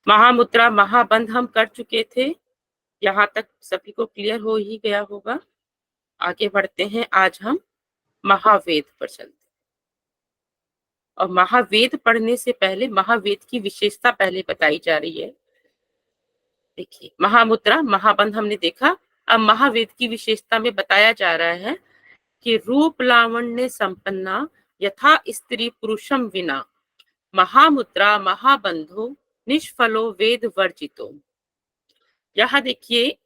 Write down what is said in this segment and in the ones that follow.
महामुद्रा महाबंध हम कर चुके थे। यहाँ तक सभी को क्लियर हो ही गया होगा। आगे बढ़ते हैं। आज हम महावेद पर चलते हैं। और महावेद पढ़ने से पहले महावेद की विशेषता पहले बताई जा रही है। देखिए, महामुद्रा महाबंध हमने देखा। अब महावेद की विशेषता में बताया जा रहा है कि रूप लावण्य संपन्ना यथा स्त्री पुरुषम विना महामुद्रा महाबंधो निष्फलो वेद वर्जितो। यहाँ देखिए,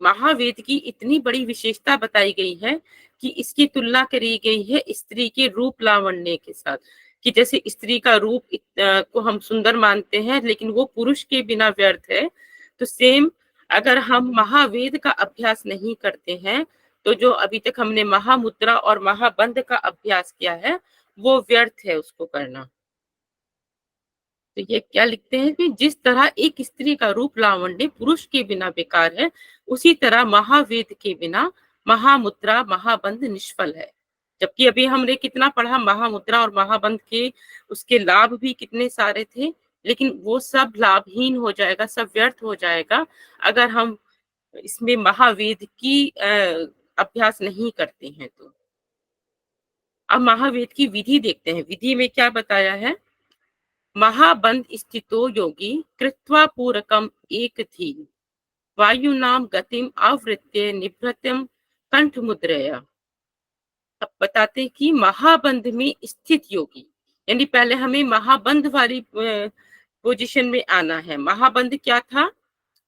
महावेद की इतनी बड़ी विशेषता बताई गई है कि इसकी तुलना करी गई है स्त्री के रूप लावण्य के साथ। कि जैसे स्त्री का रूप को हम सुंदर मानते हैं, लेकिन वो पुरुष के बिना व्यर्थ है। तो सेम, अगर हम महावेद का अभ्यास नहीं करते हैं तो जो अभी तक हमने महामुद्रा और महाबंध का अभ्यास किया है वो व्यर्थ है उसको करना। तो ये क्या लिखते हैं कि जिस तरह एक स्त्री का रूप लावण्य पुरुष के बिना बेकार है, उसी तरह महावेद के बिना महामुद्रा महाबंध निष्फल है। जबकि अभी हमने कितना पढ़ा, महामुद्रा और महाबंध के उसके लाभ भी कितने सारे थे, लेकिन वो सब लाभहीन हो जाएगा, सब व्यर्थ हो जाएगा अगर हम इसमें महावेद की अभ्यास नहीं करते हैं। तो अब महावेद की विधि देखते हैं। विधि में क्या बताया है। महाबंध स्थितो योगी कृत्वा पूरकम एक थी वायुनाम गतिम आवृत्य निभृतम कंठ मुद्रया। अब बताते कि महाबंध में स्थित योगी, यानी पहले हमें महाबंध वाली पोजीशन में आना है। महाबंध क्या था,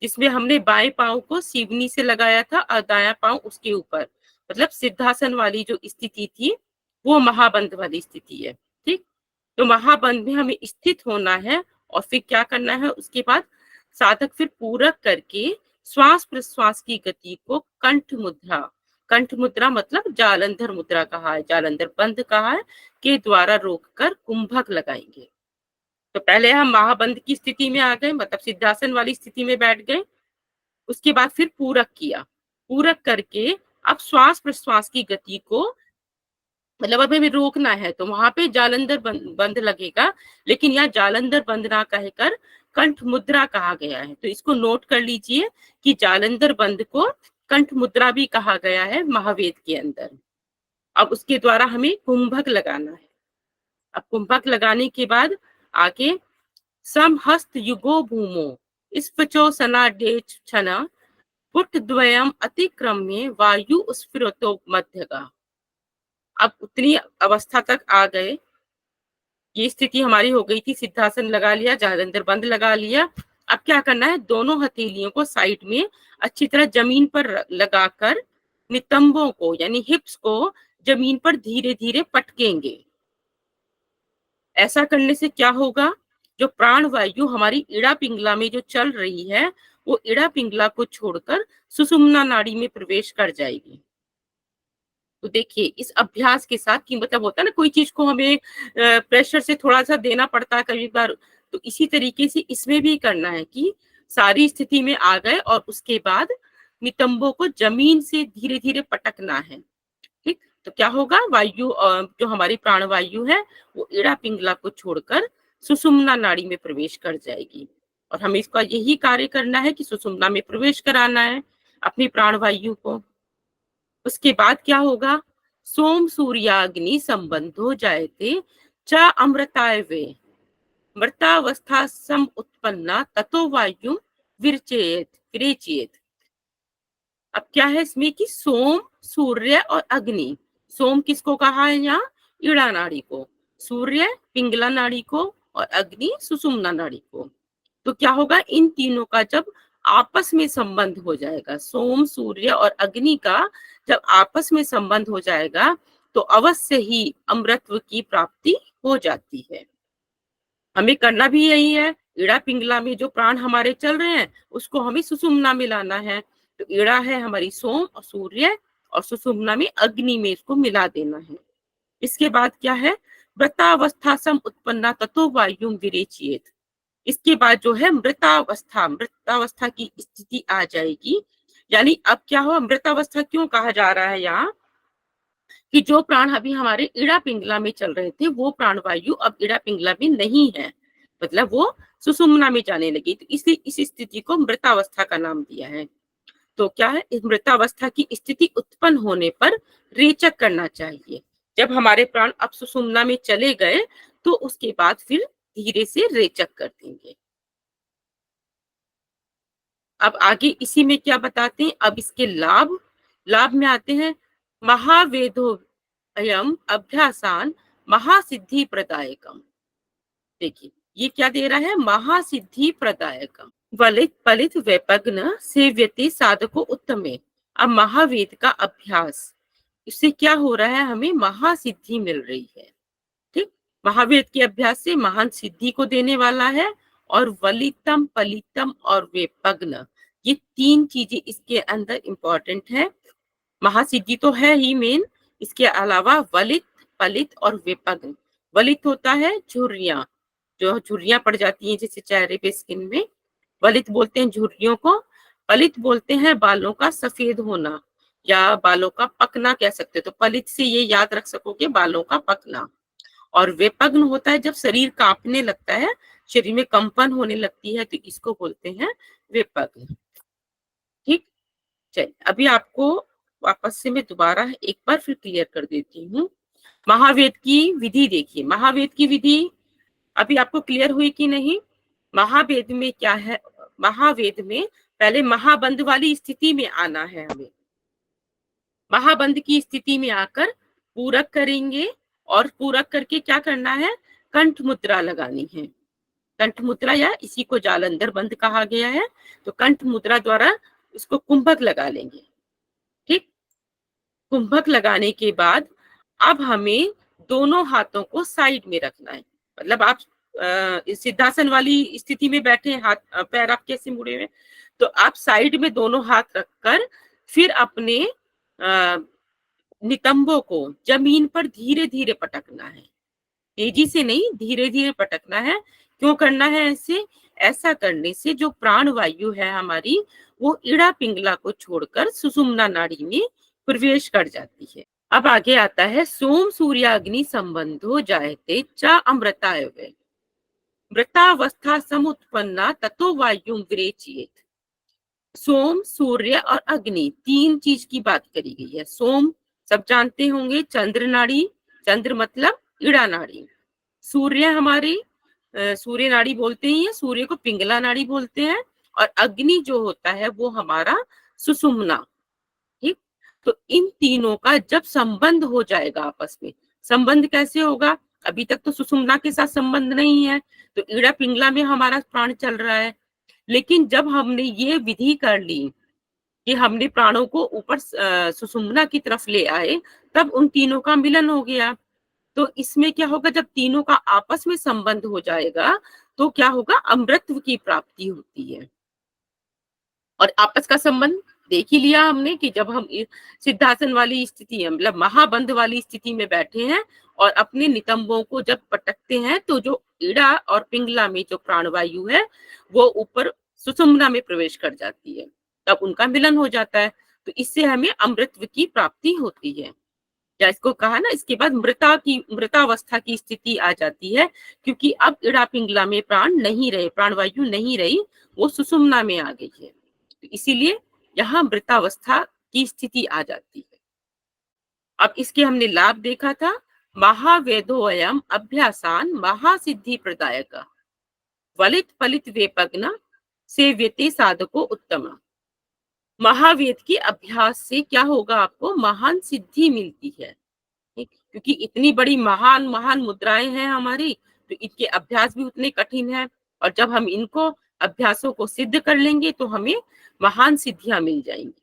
जिसमें हमने बाएं पांव को सीवनी से लगाया था और दायां पांव उसके ऊपर, मतलब सिद्धासन वाली जो स्थिति थी वो महाबंध वाली स्थिति है। ठीक, तो महाबंध में हमें स्थित होना है और फिर क्या करना है, उसके बाद साधक फिर पूरक करके श्वास प्रश्वास की गति को कंठ मुद्रा, कंठ मुद्रा मतलब जालंधर मुद्रा कहा है, जालंधर बंध कहा है, के द्वारा रोककर कुंभक लगाएंगे। तो पहले हम महाबंध की स्थिति में आ गए, मतलब सिद्धासन वाली स्थिति में बैठ गए। उसके बाद फिर पूरक किया, पूरक करके अब श्वास प्रश्वास की गति को, मतलब अब हमें रोकना है तो वहां पे जालंधर बंद लगेगा, लेकिन यहाँ जालंधर बंद ना कहकर कंठ मुद्रा कहा गया है। तो इसको नोट कर लीजिए कि जालंधर बंद को कंठ मुद्रा भी कहा गया है महावेद के अंदर। अब उसके द्वारा हमें कुंभक लगाना है। अब कुंभक लगाने के बाद आगे समहस्त युगो भूमो स्पचो सनाडेच छना पुट द्वयम अतिक्रम्य वायु स्फुरतो मध्यगा। अब उतनी अवस्था तक आ गए, ये स्थिति हमारी हो गई थी, सिद्धासन लगा लिया, जालंधर बंद लगा लिया। अब क्या करना है, दोनों हथेलियों को साइड में अच्छी तरह जमीन पर लगाकर नितंबों को यानी हिप्स को जमीन पर धीरे धीरे पटकेंगे। ऐसा करने से क्या होगा, जो प्राण वायु हमारी इड़ा पिंगला में जो चल रही है वो इड़ा पिंगला को छोड़कर सुषुम्ना नाड़ी में प्रवेश कर जाएगी। तो देखिए, इस अभ्यास के साथ कि मतलब होता है ना, कोई चीज को हमें प्रेशर से थोड़ा सा देना पड़ता है कभी बार, तो इसी तरीके से इसमें भी करना है कि सारी स्थिति में आ गए और उसके बाद नितंबों को जमीन से धीरे धीरे पटकना है। ठीक, तो क्या होगा, वायु जो हमारी प्राण वायु है वो इड़ा पिंगला को छोड़कर सुषुम्ना नाड़ी में प्रवेश कर जाएगी। और हमें इसका यही कार्य करना है कि सुषुम्ना में प्रवेश कराना है अपनी प्राण वायु को। उसके बाद क्या होगा, सोम सूर्याग्नि संबंधो जायते च अमृताय वे मृतावस्था सम उत्पन्ना ततो वायु विरचेत विरेचेत। अब क्या है इसमें कि सोम, सूर्य और अग्नि। सोम किसको कहा है यहाँ, इड़ा नाड़ी को, सूर्य पिंगला नाड़ी को और अग्नि सुषुम्ना नाड़ी को। तो क्या होगा, इन तीनों का जब आपस में संबंध हो जाएगा, सोम सूर्य और अग्नि का जब आपस में संबंध हो जाएगा तो अवश्य ही अमृतत्व की प्राप्ति हो जाती है। हमें करना भी यही है, इड़ा पिंगला में जो प्राण हमारे चल रहे हैं उसको हमें सुषुम्ना में लाना है। तो इड़ा है हमारी सोम और सूर्य, और सुषुम्ना में अग्नि में इसको मिला देना है। इसके बाद क्या है, व्रतावस्था सम उत्पन्ना ततो वायु विरेचियेत। इसके बाद जो है मृतावस्था, मृतावस्था की स्थिति आ जाएगी। यानी अब क्या हो, मृतावस्था क्यों कहा जा रहा है यहाँ, कि जो प्राण अभी हमारे इड़ा पिंगला में चल रहे थे वो प्राण वायु अब इड़ा पिंगला में नहीं है। मतलब वो सुषुम्ना में जाने लगी, तो इसलिए इस स्थिति को मृतावस्था का नाम दिया है। तो क्या है, इस मृतावस्था की स्थिति उत्पन्न होने पर रेचक करना चाहिए। जब हमारे प्राण अब सुषुम्ना में चले गए तो उसके बाद फिर धीरे से रेचक कर देंगे। अब आगे इसी में क्या बताते हैं, अब इसके लाभ, लाभ में आते हैं, महावेदो अयम अभ्यासान महासिद्धि प्रदायकम। देखिए ये क्या दे रहा है, महासिद्धि प्रदायकम वलित पलित वैपग्न सेव्यते साधको उत्तमे। अब महावेद का अभ्यास, इससे क्या हो रहा है, हमें महासिद्धि मिल रही है। ठीक, महावेद के अभ्यास से महान सिद्धि को देने वाला है। और वलितम पलितम और वेपग्न, ये तीन चीजें इसके अंदर इंपॉर्टेंट है। महासिद्धि तो है ही मेन, इसके अलावा वलित पलित और विपग्न। वलित होता है झुर्रियां, जो झुर्रियां पड़ जाती हैं जैसे चेहरे पे, स्किन में, वलित बोलते हैं झुर्रियों को। पलित बोलते हैं बालों का सफेद होना या बालों का पकना कह सकते हो, तो पलित से ये याद रख सकोगे, बालों का पकना। और विपग्न होता है जब शरीर कांपने लगता है, शरीर में कंपन होने लगती है, तो इसको बोलते हैं विपग्न। ठीक, चलिए अभी आपको वापस से मैं दोबारा एक बार फिर क्लियर कर देती हूँ। महावेद की विधि देखिए, महावेद की विधि अभी आपको क्लियर हुई कि नहीं। महावेद में क्या है, महावेद में पहले महाबंध वाली स्थिति में आना है हमें। महाबंध की स्थिति में आकर पूरक करेंगे, और पूरक करके क्या करना है, कंठ मुद्रा लगानी है। कंठ मुद्रा या इसी को जालंधर बंध कहा गया है, तो कंठ मुद्रा द्वारा इसको कुंभक लगा लेंगे। ठीक, कुंभक लगाने के बाद अब हमें दोनों हाथों को साइड में रखना है। मतलब आप सिद्धासन वाली स्थिति में बैठे, हाथ पैर आप कैसे मुड़े हुए, तो आप साइड में दोनों हाथ रखकर फिर अपने नितंबों को जमीन पर धीरे धीरे पटकना है। तेजी से नहीं, धीरे धीरे पटकना है। क्यों करना है ऐसे, ऐसा करने से जो प्राण वायु है हमारी, वो इड़ा पिंगला को छोड़कर सुषुम्ना नाड़ी में प्रवेश कर जाती है। अब आगे आता है, सोम सूर्याग्नि संबंधो जायते च अमृताय वे मृतावस्था समुत्पन्ना ततो वायु विरेचयेत। सोम, सूर्य और अग्नि, तीन चीज की बात करी गई है। सोम सब जानते होंगे, चंद्र नाड़ी, चंद्र मतलब इड़ा नाड़ी। सूर्य हमारी सूर्य नाड़ी बोलते हैं, सूर्य को पिंगला नाड़ी बोलते हैं। और अग्नि जो होता है वो हमारा सुषुम्ना। ठीक, तो इन तीनों का जब संबंध हो जाएगा आपस में, संबंध कैसे होगा, अभी तक तो सुषुम्ना के साथ संबंध नहीं है, तो इड़ा पिंगला में हमारा प्राण चल रहा है। लेकिन जब हमने ये विधि कर ली कि हमने प्राणों को ऊपर सुषुम्ना की तरफ ले आए, तब उन तीनों का मिलन हो गया। तो इसमें क्या होगा, जब तीनों का आपस में संबंध हो जाएगा तो क्या होगा, अमृतत्व की प्राप्ति होती है। और आपस का संबंध देख ही लिया हमने कि जब हम सिद्धासन वाली स्थिति, मतलब महाबंध वाली स्थिति में बैठे हैं और अपने नितंबों को जब पटकते हैं, तो जो ईड़ा और पिंगला में जो प्राणवायु है वो ऊपर सुषुम्ना में प्रवेश कर जाती है, तब उनका मिलन हो जाता है। तो इससे हमें अमृतत्व की प्राप्ति होती है। या इसको कहा ना, इसके बाद मृतावस्था की स्थिति आ जाती है, क्योंकि अब इड़ा पिंगला में प्राण नहीं रहे, प्राणवायु नहीं रही, वो सुषुम्ना में आ गई है, तो इसीलिए यहाँ मृतावस्था की स्थिति आ जाती है। अब इसके हमने लाभ देखा था, महावेदोयम अभ्यासान महासिद्धि प्रदायक वलित फलित वेपग्न सेव्यते साधको उत्तम। महावेद के अभ्यास से क्या होगा, आपको महान सिद्धि मिलती है। क्योंकि इतनी बड़ी महान महान मुद्राएं हैं हमारी, तो इनके अभ्यास भी उतने कठिन है। और जब हम इनको अभ्यासों को सिद्ध कर लेंगे तो हमें महान सिद्धियां मिल जाएंगी।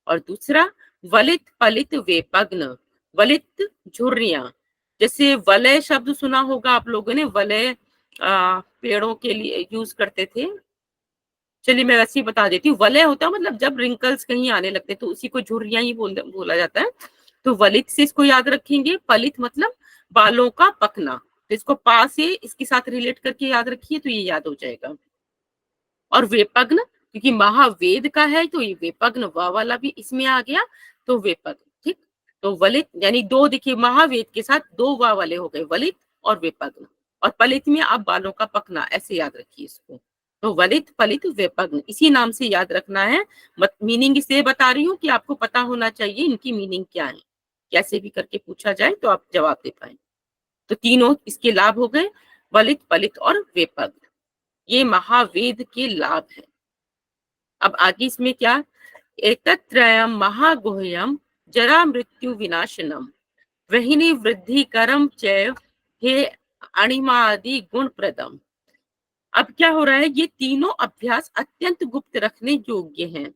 और दूसरा, वलित पलित वेपग्न, वलित झुर्रियां, जैसे वलय शब्द सुना होगा आप लोगों ने, वलय पेड़ों के लिए यूज करते थे। चलिए मैं वैसे ही बता देती हूँ, वलय होता है मतलब जब रिंकल्स कहीं आने लगते हैं तो उसी को झुर्रियां ही बोला जाता है। तो वलित से इसको याद रखेंगे, पलित मतलब बालों का पकना, तो इसको पा से इसके साथ रिलेट करके याद रखिए तो ये याद हो जाएगा। और वेपग्न, क्योंकि महावेद का है तो ये वेपग्न वा वाला भी इसमें आ गया, तो वेपग्न। ठीक, तो वलित यानी दो, देखिए महावेद के साथ दो वा वाले हो गए, वलित और वेपग्न। और पलित में आप बालों का पकना, ऐसे याद रखिए इसको। तो वलित पलित वेपग्न इसी नाम से याद रखना है। मीनिंग इसलिए बता रही हूँ कि आपको पता होना चाहिए इनकी मीनिंग क्या है, कैसे भी करके पूछा जाए तो आप जवाब दे पाए। तो तीनों इसके लाभ हो गए, वलित पलित और वेपग्न, ये महावेद के लाभ है। अब आगे इसमें क्या, एतत्रयम् महागुह्यम जरा मृत्यु विनाशनम वहिनी वृद्धि करम चैव हे अणिमादि गुण प्रदम। अब क्या हो रहा है, ये तीनों अभ्यास अत्यंत गुप्त रखने योग्य हैं।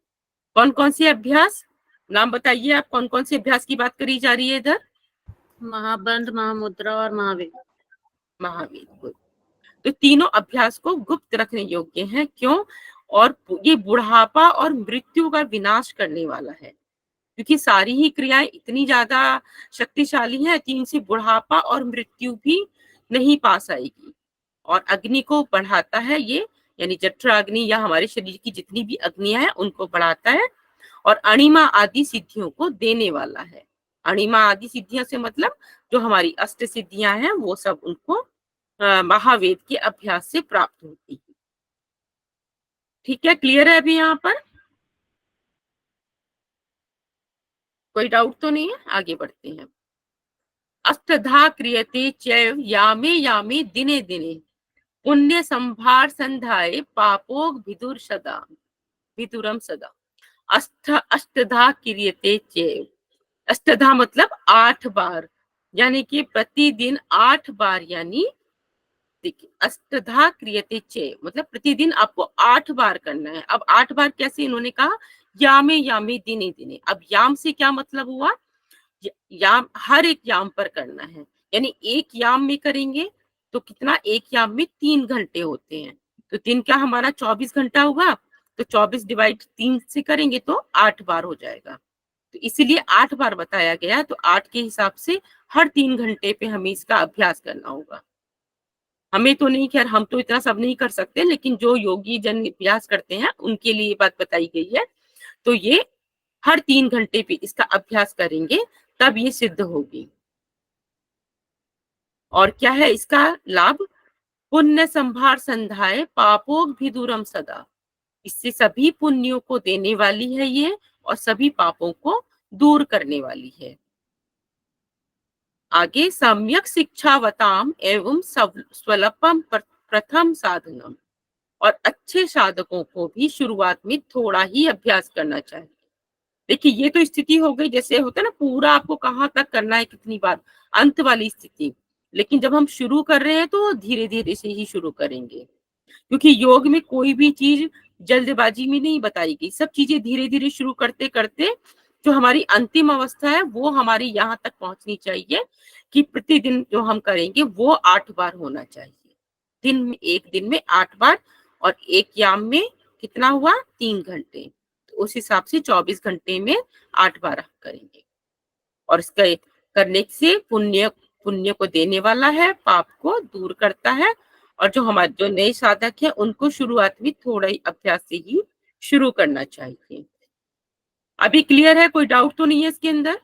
कौन कौन से अभ्यास, नाम बताइए आप, कौन कौन से अभ्यास की बात करी जा रही है इधर? महाबंध, महामुद्रा और महावेद। महावेद। तो तीनों अभ्यास को गुप्त रखने योग्य हैं, क्यों? और ये बुढ़ापा और मृत्यु का विनाश करने वाला है, क्योंकि सारी ही क्रियाएं इतनी ज्यादा शक्तिशाली हैं कि इनसे बुढ़ापा और मृत्यु भी नहीं पास आएगी। और अग्नि को बढ़ाता है ये, यानी जठराग्नि या हमारे शरीर की जितनी भी अग्नियां हैं उनको बढ़ाता है, और अणिमा आदि सिद्धियों को देने वाला है। अणिमा आदि सिद्धियां से मतलब जो हमारी अष्ट सिद्धियां हैं वो सब उनको महावेद के अभ्यास से प्राप्त होती है। ठीक है, क्लियर है अभी यहाँ पर? कोई डाउट तो नहीं है? आगे बढ़ते हैं। अष्टधा क्रियते चैव यामे यामे दिने दिने पुण्य संभार संधाय पापोग विदुर सदा विदुरम सदा। अष्टधा क्रियते चैव, अष्टधा मतलब 8 बार, यानी कि प्रतिदिन 8 बार, यानी देखिए अष्टधा क्रियते चैव मतलब प्रतिदिन आपको 8 बार करना है। अब 8 बार कैसे, इन्होंने कहा यामे यामे दिने दिने। अब याम से क्या मतलब हुआ, याम हर एक याम पर करना है, यानी एक याम में करेंगे तो कितना, एक याम में 3 घंटे होते हैं, तो 3 क्या हमारा 24 घंटा हुआ, तो 24 डिवाइड 3 से करेंगे तो 8 बार हो जाएगा। तो इसीलिए 8 बार बताया गया, तो 8 के हिसाब से हर 3 घंटे पे हमें इसका अभ्यास करना होगा। हमें तो नहीं, खैर हम तो इतना सब नहीं कर सकते, लेकिन जो योगी जन अभ्यास करते हैं उनके लिए ये बात बताई गई है। तो ये हर 3 घंटे पे इसका अभ्यास करेंगे तब ये सिद्ध होगी। और क्या है इसका लाभ, पुण्य संभार संधाय पापों भी दूरम सदा, इससे सभी पुण्यों को देने वाली है ये, और सभी पापों को दूर करने वाली है। आगे सम्यक शिक्षावताम एवं स्वल्पम प्रथम साधनम, और अच्छे साधकों को भी शुरुआत में थोड़ा ही अभ्यास करना चाहिए। देखिए ये तो स्थिति हो गई, जैसे होता है ना पूरा आपको कहाँ तक करना है, कितनी बार, अंत वाली स्थिति। लेकिन जब हम शुरू कर रहे हैं तो धीरे धीरे से ही शुरू करेंगे, क्योंकि योग में कोई भी चीज जल्दबाजी में नहीं बताई गई, सब चीजें धीरे धीरे शुरू करते करते जो हमारी अंतिम अवस्था है वो हमारी यहाँ तक पहुंचनी चाहिए कि प्रतिदिन जो हम करेंगे वो 8 बार होना चाहिए। दिन में, एक दिन में 8 बार, और एक याम में कितना हुआ, 3 घंटे, तो उस हिसाब से 24 घंटे में 8 बार हम करेंगे। और इसका करने से पुण्य पुण्य को देने वाला है, पाप को दूर करता है, और जो हमारे जो नए साधक है उनको शुरुआत में थोड़ा ही अभ्यास से ही शुरू करना चाहिए। अभी क्लियर है, कोई डाउट तो नहीं है इसके अंदर?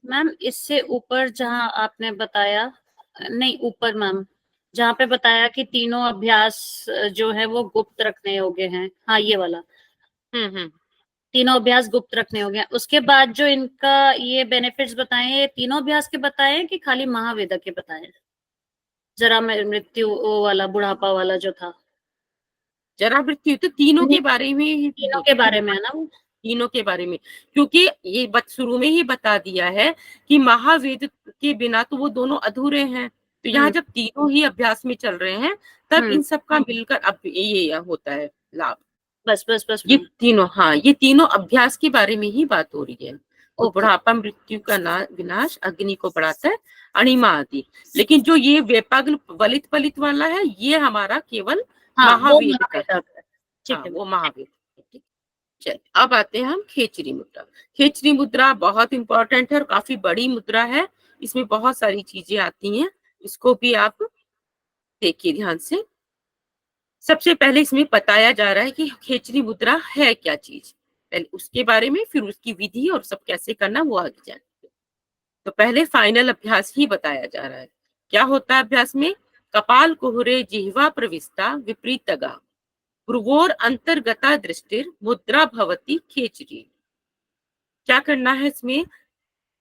मैम इससे ऊपर जहाँ आपने बताया, नहीं ऊपर मैम जहाँ पे बताया कि तीनों अभ्यास जो है वो गुप्त रखने योग्य हैं, हाँ ये वाला, तीनों अभ्यास गुप्त रखने होंगे, उसके बाद जो इनका ये बेनिफिट्स बताए, ये तीनों अभ्यास के बताए कि खाली महावेदक के बताए? जरा मृत्यु वाला, बुढ़ापा वाला जो था, जरा मृत्यु तो तीनों के बारे में ही, तीनों के बारे में है ना वो? तीनों के बारे में, क्योंकि ये शुरू में ही बता दिया है कि महावेद के बिना तो वो दोनों अधूरे हैं। तो यहाँ जब तीनों ही अभ्यास में चल रहे हैं तब इन सब का मिलकर अब ये होता है लाभ। बस बस बस ये तीनों, हाँ ये तीनों अभ्यास के बारे में ही बात हो रही है। तो बुढ़ापा, मृत्यु का विनाश, अग्नि को बढ़ाता है, अणिमा आदि। लेकिन जो ये वेपाग्न वलित पलित वाला है ये हमारा केवल महावेद का है। हाँ, वो महावेद। चलिए अब आते हैं हम खेचरी मुद्रा। खेचरी मुद्रा बहुत इंपॉर्टेंट है और काफी बड़ी मुद्रा है, इसमें बहुत सारी चीजें आती हैं, इसको भी आप देखिए ध्यान से। सबसे पहले इसमें बताया जा रहा है कि खेचरी मुद्रा है क्या चीज, पहले उसके बारे में, फिर उसकी विधि और सब कैसे करना वो आगे जाएंगे। तो पहले फाइनल अभ्यास ही बताया जा रहा है। क्या होता है अभ्यास में? कपाल कुहरे जिह्वा प्रविष्टा विपरीतगा भ्रुवोर अंतर्गता दृष्टिर मुद्रा भवती खेचरी। क्या करना है इसमें?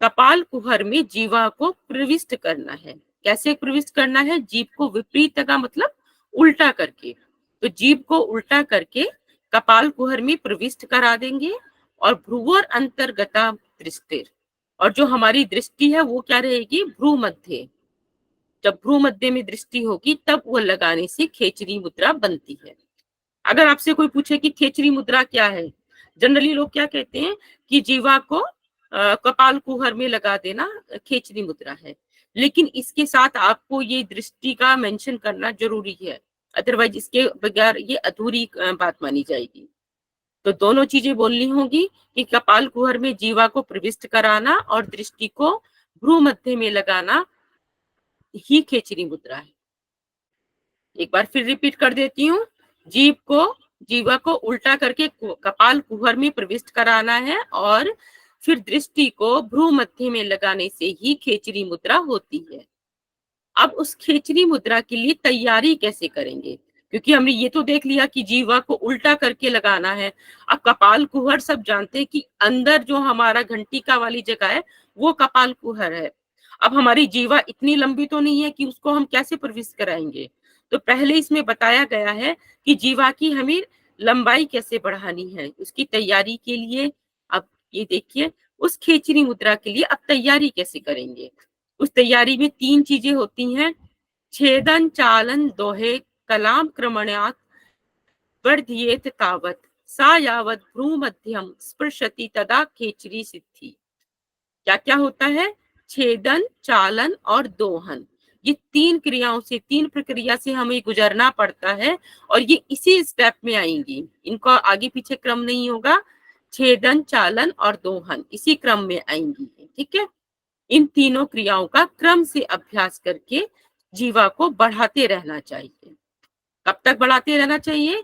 कपाल कुहर में जीवा को प्रविष्ट करना है। कैसे प्रविष्ट करना है? जीभ को विपरीत का मतलब उल्टा करके। तो जीभ को उल्टा करके कपाल कुहर में प्रविष्ट करा देंगे और भ्रुवर अंतर्गता दृष्टि, और जो हमारी दृष्टि है वो क्या रहेगी? भ्रू मध्य। जब भ्रू मध्य में दृष्टि होगी तब वो लगाने से खेचरी मुद्रा बनती है। अगर आपसे कोई पूछे कि खेचरी मुद्रा क्या है, जनरली लोग क्या कहते हैं कि जीवा को कपाल कुहर में लगा देना खेचरी मुद्रा है, लेकिन इसके साथ आपको ये दृष्टि का मेंशन करना जरूरी है, अदरवाइज इसके बगैर ये अधूरी बात मानी जाएगी। तो दोनों चीजें बोलनी होगी कि कपाल कुहर में जीवा को प्रविष्ट कराना और दृष्टि को भ्रू मध्य में लगाना ही खेचरी मुद्रा है। एक बार फिर रिपीट कर देती हूँ। जीवा को उल्टा करके कपाल कुहर में प्रविष्ट कराना है और फिर दृष्टि को भ्रू मध्य में लगाने से ही खेचरी मुद्रा होती है। अब उस खेचरी मुद्रा के लिए तैयारी कैसे करेंगे? क्योंकि हमने ये तो देख लिया कि जीवा को उल्टा करके लगाना है। अब कपाल कुहर सब जानते हैं कि अंदर जो हमारा घंटिका वाली जगह है वो कपाल कुहर है। अब हमारी जीवा इतनी लंबी तो नहीं है कि उसको हम कैसे प्रविष्ट कराएंगे। तो पहले इसमें बताया गया है कि जीवा की हमें लंबाई कैसे बढ़ानी है, उसकी तैयारी के लिए। अब ये देखिए, उस खेचरी मुद्रा के लिए अब तैयारी कैसे करेंगे। उस तैयारी में 3 चीजें होती हैं। छेदन चालन दोहे कलाम क्रमण्यात वर्धियेत तावत सा यावत भ्रू मध्यम स्पृशति तदा खेचरी सिद्धि। क्या क्या होता है? छेदन, चालन और दोहन। ये 3 क्रियाओं से, 3 प्रक्रिया से हमें गुजरना पड़ता है और ये इसी स्टेप में आएंगी, इनका आगे पीछे क्रम नहीं होगा। छेदन, चालन और दोहन इसी क्रम में आएंगी, ठीक है। इन तीनों क्रियाओं का क्रम से अभ्यास करके जीवा को बढ़ाते रहना चाहिए। कब तक बढ़ाते रहना चाहिए?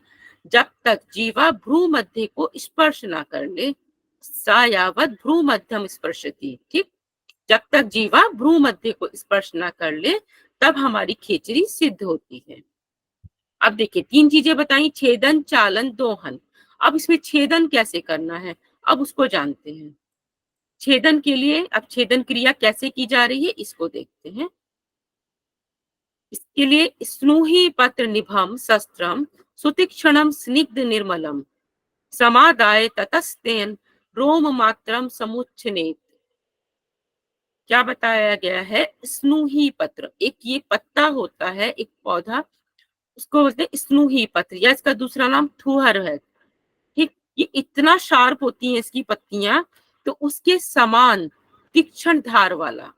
जब तक जीवा भ्रू मध्य को स्पर्श ना कर ले। सा यावत भ्रू मध्यम स्पर्शति, ठीक। जब तक जीवा भ्रू मध्य को स्पर्श ना कर ले तब हमारी खेचरी सिद्ध होती है। अब देखिए 3 चीजें बताई, छेदन, चालन, दोहन। अब इसमें छेदन कैसे करना है, अब उसको जानते हैं। छेदन के लिए अब छेदन क्रिया कैसे की जा रही है इसको देखते हैं। इसके लिए स्नूही पत्र निभम शस्त्रम सुतीक्षणम स्निग्ध निर्मलम समादाय ततस्तेन रोम मात्रम समुच्छनेत। क्या बताया गया है? स्नूही पत्र, एक ये पत्ता होता है, एक पौधा, उसको बोलते हैं स्नूही पत्र, या इसका दूसरा नाम थुहर है, ठीक। ये इतना शार्प होती है इसकी पत्तियां, तो उसके समान तीक्ष्ण धार वाला।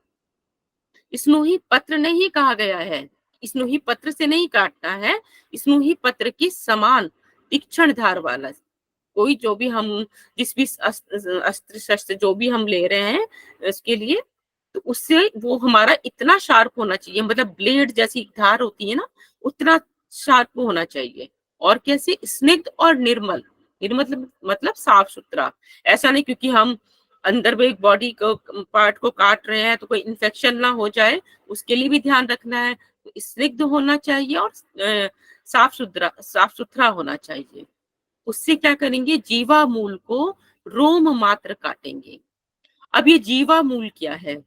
स्नूही पत्र नहीं कहा गया है, स्नूही पत्र से नहीं काटना है, स्नूही पत्र के समान तीक्ष्ण धार वाला। कोई जो भी हम जिस भी अस्त्र शस्त्र जो भी हम ले रहे हैं उसके लिए, तो उससे वो हमारा इतना शार्प होना चाहिए, मतलब ब्लेड जैसी धार होती है ना, उतना शार्प होना चाहिए। और कैसे? स्निग्ध और निर्मल। निर्मल मतलब साफ सुथरा। ऐसा नहीं क्योंकि हम अंदर में एक बॉडी को पार्ट को काट रहे हैं तो कोई इन्फेक्शन ना हो जाए, उसके लिए भी ध्यान रखना है। तो स्निग्ध होना चाहिए और साफ सुथरा होना चाहिए। उससे क्या करेंगे? जीवा मूल को रोम मात्र काटेंगे। अब ये जीवा मूल क्या है?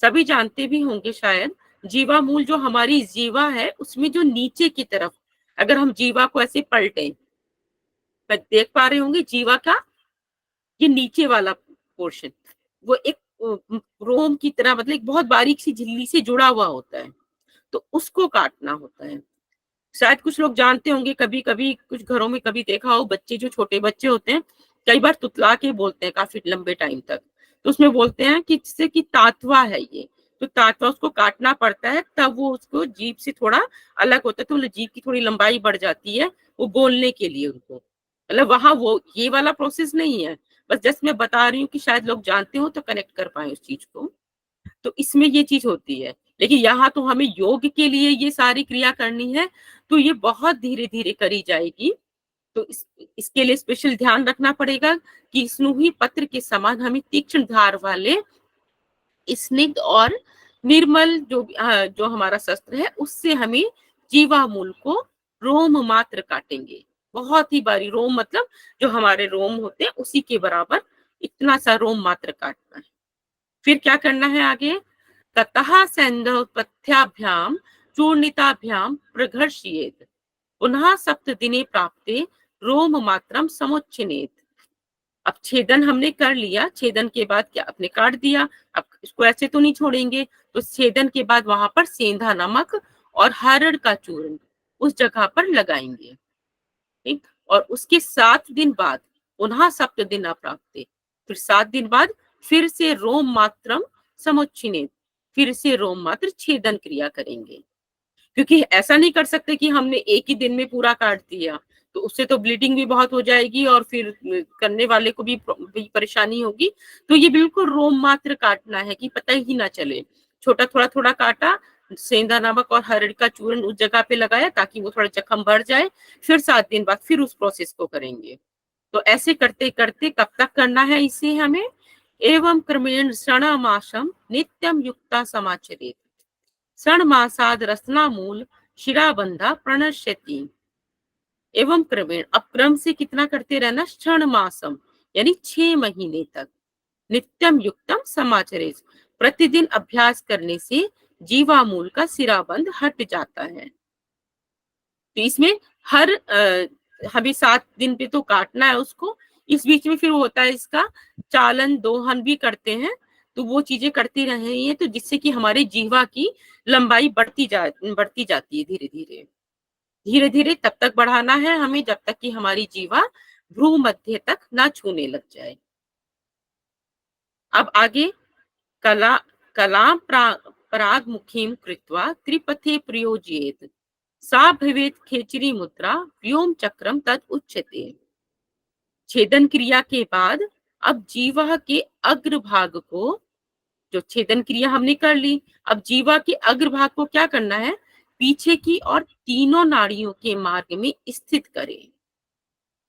सभी जानते भी होंगे शायद। जीवा मूल जो हमारी जीवा है उसमें जो नीचे की तरफ, अगर हम जीवा को ऐसे पलटें, देख पा रहे होंगे जीवा का ये नीचे वाला पोर्शन, वो एक रोम की तरह, मतलब एक बहुत बारीक सी झिल्ली से जुड़ा हुआ होता है, तो उसको काटना होता है। शायद कुछ लोग जानते होंगे, कभी कभी कुछ घरों में कभी देखा हो, बच्चे जो छोटे बच्चे होते हैं कई बार तुतला के बोलते हैं काफी लंबे टाइम तक, तो उसमें बोलते हैं कि जिससे कि तातवा है ये, तो तातवा उसको काटना पड़ता है, तब वो उसको जीभ से थोड़ा अलग होता है, तो जीभ की थोड़ी लंबाई बढ़ जाती है वो बोलने के लिए उनको। मतलब वहां वो ये वाला प्रोसेस नहीं है, बस जस्ट मैं बता रही हूँ कि शायद लोग जानते हो तो कनेक्ट कर पाए उस चीज को। तो इसमें ये चीज होती है, लेकिन यहाँ तो हमें योग के लिए ये सारी क्रिया करनी है, तो ये बहुत धीरे धीरे करी जाएगी। तो इसके लिए स्पेशल ध्यान रखना पड़ेगा कि स्नूही पत्र के समान हमें तीक्ष्ण धार वाले स्निग्ध और निर्मल जो हमारा शस्त्र है उससे हमें जीवामूल को रोम मात्र काटेंगे। बहुत ही बारी रोम, मतलब जो हमारे रोम होते हैं उसी के बराबर इतना सा रोम मात्र काटना है। फिर क्या करना है आगे, ततः सैंधवपथ्याभ्याम चूर्णिताभ्याम प्रघर्षयेत् पुनः सप्तदिने प्राप्ते रोम मात्रम समुच्छिनेत्। अब छेदन हमने कर लिया, छेदन के बाद क्या अपने काट दिया, अब इसको ऐसे तो नहीं छोड़ेंगे, तो छेदन के बाद वहां पर सेंधा नमक और हरड़ का चूर्ण उस जगह पर लगाएंगे, ठीक। और उसके 7 दिन बाद पुनः सप्त दिन प्राप्ते, फिर 7 दिन बाद फिर से रोम मात्रम समुच्छिनेत्, फिर से रोम मात्र छेदन क्रिया करेंगे। क्योंकि ऐसा नहीं कर सकते कि हमने एक ही दिन में पूरा काट दिया, तो उससे तो ब्लीडिंग भी बहुत हो जाएगी और फिर करने वाले को भी परेशानी होगी। तो ये बिल्कुल रोम मात्र काटना है कि पता ही ना चले, छोटा थोड़ा थोड़ा काटा, सेंधा नमक और हरड़ का चूर्ण उस जगह पे लगाया ताकि वो थोड़ा जख्म भर जाए, फिर 7 दिन बाद फिर उस प्रोसेस को करेंगे। तो ऐसे करते करते कब तक करना है इसे हमें, एवं क्रमेण क्षणमाशम नित्यम युक्ता समाचरेत् षण्मासाद रसनामूल शिराबंधा प्रणश्यति। एवं क्रमेण, अब क्रम से कितना करते रहना, क्षण मासम यानी 6 महीने तक, नित्यम युक्तम समाचरेत् प्रतिदिन अभ्यास करने से जीवामूल का सिराबंध हट जाता है। तो इसमें हर हमें 7 दिन पे तो काटना है उसको, इस बीच में फिर होता है इसका चालन दोहन भी करते हैं, तो वो चीजें करती रहे हैं, तो जिससे कि हमारे जीवा की लंबाई बढ़ती जाती है धीरे धीरे धीरे धीरे। तब तक बढ़ाना है हमें जब तक कि हमारी जीवा भ्रू मध्य तक ना छूने लग जाए। अब आगे, कला कलां पराग मुखीम कृत्वा त्रिपथे प्रयोजयेत् सा भवेत् खेचरी मुद्रा व्योम चक्रम तद उच्यते। छेदन क्रिया के बाद अब जीवा के अग्रभाग को, जो छेदन क्रिया हमने कर ली, अब जीवा के अग्रभाग को क्या करना है, पीछे की और तीनों नाड़ियों के मार्ग में स्थित करें।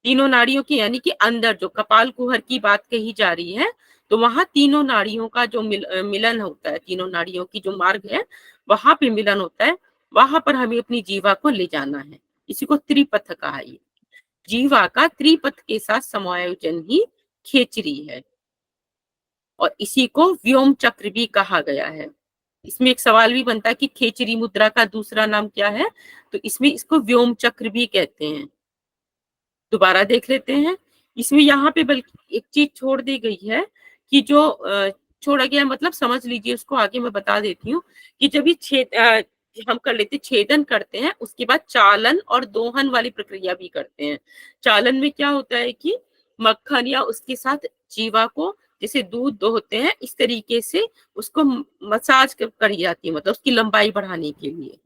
तीनों नाड़ियों के यानी कि अंदर जो कपाल कुहर की बात कही जा रही है, तो वहां तीनों नाड़ियों का जो मिलन होता है, तीनों नाड़ियों की जो मार्ग है वहां पे मिलन होता है, वहां पर हमें अपनी जीवा को ले जाना है। इसी को त्रिपथ कहा है। जीवा का त्रिपथ के साथ समायोजन ही खेचरी है, और इसी को व्योम चक्र भी कहा गया है। इसमें एक सवाल भी बनता है कि खेचरी मुद्रा का दूसरा नाम क्या है, तो इसमें इसको व्योम चक्र भी कहते हैं। दोबारा देख लेते हैं। इसमें यहाँ पे बल्कि एक चीज छोड़ दी गई है कि जो छोड़ा गया, मतलब समझ लीजिए, उसको आगे मैं बता देती हूँ कि जब ये हम कर लेते छेदन करते हैं, उसके बाद चालन और दोहन वाली प्रक्रिया भी करते हैं। चालन में क्या होता है कि मक्खन या उसके साथ जीवा को जैसे दूध दोहते हैं, इस तरीके से उसको मसाज करी जाती है, मतलब उसकी लंबाई बढ़ाने के लिए।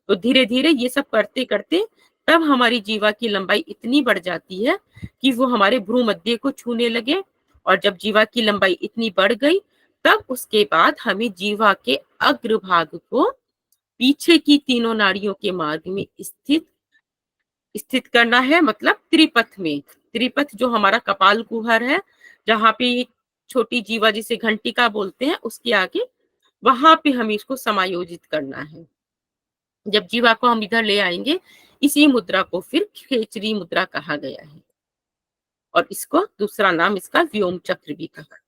तो धीरे धीरे ये सब करते करते तब हमारी जीवा की लंबाई इतनी बढ़ जाती है कि वो हमारे भ्रू मध्य को छूने लगे। और जब जीवा की लंबाई इतनी बढ़ गई, तब उसके बाद हमें जीवा के अग्रभाग को पीछे की तीनों नाड़ियों के मार्ग में स्थित करना है, मतलब त्रिपथ में। त्रिपथ जो हमारा कपाल कुहर है, जहाँ पे छोटी जीवा जिसे घंटिका बोलते हैं, उसके आगे वहां पे हमें इसको समायोजित करना है। जब जीवा को हम इधर ले आएंगे, इसी मुद्रा को फिर खेचरी मुद्रा कहा गया है, और इसको दूसरा नाम इसका व्योम चक्र भी कहा।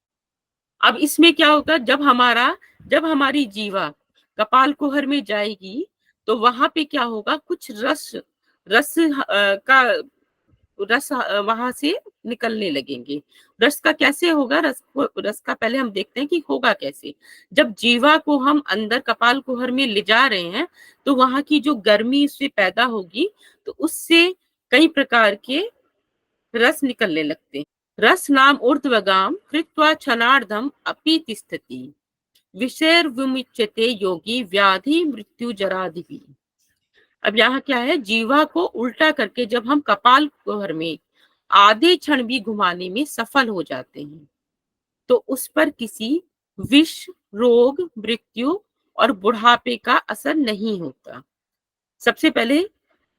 अब इसमें क्या होगा, जब हमारी जीवा कपाल कुहर में जाएगी, तो वहां पे क्या होगा, कुछ रस का रस वहां से निकलने लगेंगे। रस का कैसे होगा, रस का पहले हम देखते हैं कि होगा कैसे। जब जीवा को हम अंदर कपाल कुहर में ले जा रहे हैं, तो वहां की जो गर्मी उससे पैदा होगी, तो उससे कई प्रकार के रस निकलने लगते हैं। रस नाम ऊर्ध्वगाम कृत्वा क्षणार्धम अपि तिष्ठति विषैर्विमुच्यते योगी व्याधि मृत्यु जरादि। अब यहाँ क्या है, जीवा को उल्टा करके जब हम कपाल कुहर में आधे क्षण भी घुमाने में सफल हो जाते हैं, तो उस पर किसी विष, रोग, मृत्यु और बुढ़ापे का असर नहीं होता। सबसे पहले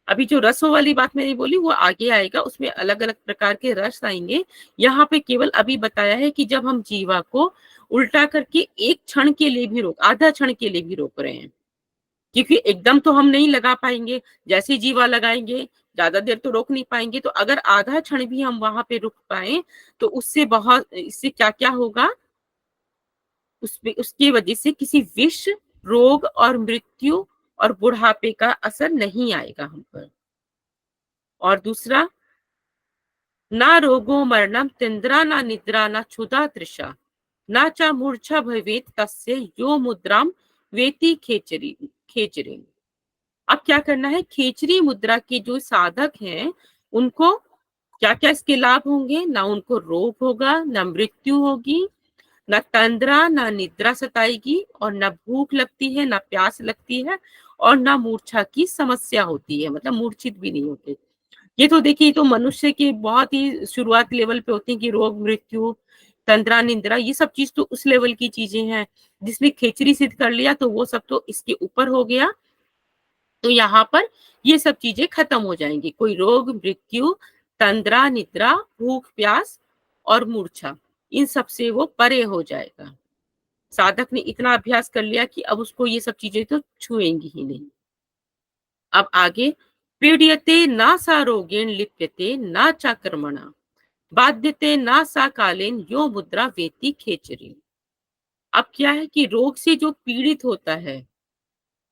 अभी जो रसों वाली बात मैंने बोली वो आगे आएगा, उसमें अलग अलग प्रकार के रस आएंगे। यहाँ पे केवल अभी बताया है कि जब हम जीवा को उल्टा करके एक क्षण के लिए भी आधा क्षण के लिए भी रोक रहे हैं, क्योंकि एकदम तो हम नहीं लगा पाएंगे, जैसे जीवा लगाएंगे ज्यादा देर तो रोक नहीं पाएंगे। तो अगर आधा क्षण भी हम वहां पे रुक पाए तो इससे क्या क्या होगा, उसकी वजह से किसी विष, रोग और मृत्यु और बुढ़ापे का असर नहीं आएगा हम पर। और दूसरा, ना रोगो मरणम तिंद्रा ना निद्रा ना क्षुधा तृषा ना चा मूर्छा भवेत तस्य यो मुद्राम वेति खेचरी। अब क्या करना है, खेचरी मुद्रा के जो साधक हैं उनको क्या क्या इसके लाभ होंगे, ना उनको रोग होगा, ना मृत्यु होगी, ना तंद्रा ना निद्रा सताएगी, और ना भूख लगती है, ना प्यास लगती है, और ना मूर्छा की समस्या होती है, मतलब मूर्छित भी नहीं होते। ये तो देखिए, तो मनुष्य के बहुत ही शुरुआत लेवल पे होते हैं कि रोग मृत्यु तंद्रा निंद्रा, ये सब चीज तो उस लेवल की चीजें हैं। जिसने खेचरी सिद्ध कर लिया तो वो सब तो इसके ऊपर हो गया। तो यहाँ पर ये सब चीजें खत्म हो जाएंगी, कोई रोग मृत्यु तंद्रा निद्रा भूख प्यास और मूर्छा, इन सब से वो परे हो जाएगा। साधक ने इतना अभ्यास कर लिया कि अब उसको ये सब चीजें तो छुएंगी ही नहीं। अब आगे, पीड्यते ना सा रोगेण लिप्यते ना चाकर्मणा बाध्यते ना सा कालेन यो मुद्रा वेति खेचरी। अब क्या है कि रोग से जो पीड़ित होता है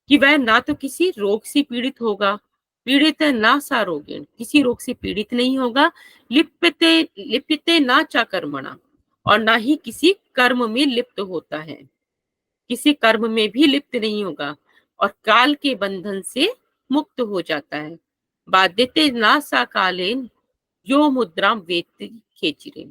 कि वह ना तो किसी रोग से पीड़ित होगा, पीड़ित है ना सा रोगेण, किसी रोग से पीड़ित नहीं होगा, लिप्यते लिप्यते ना चाकर्मणा, और ना ही किसी कर्म में लिप्त होता है, किसी कर्म में भी लिप्त नहीं होगा, और काल के बंधन से मुक्त हो जाता है। बाध्यते ना सा कालेन यो मुद्राम वेत्ति खेचिरे।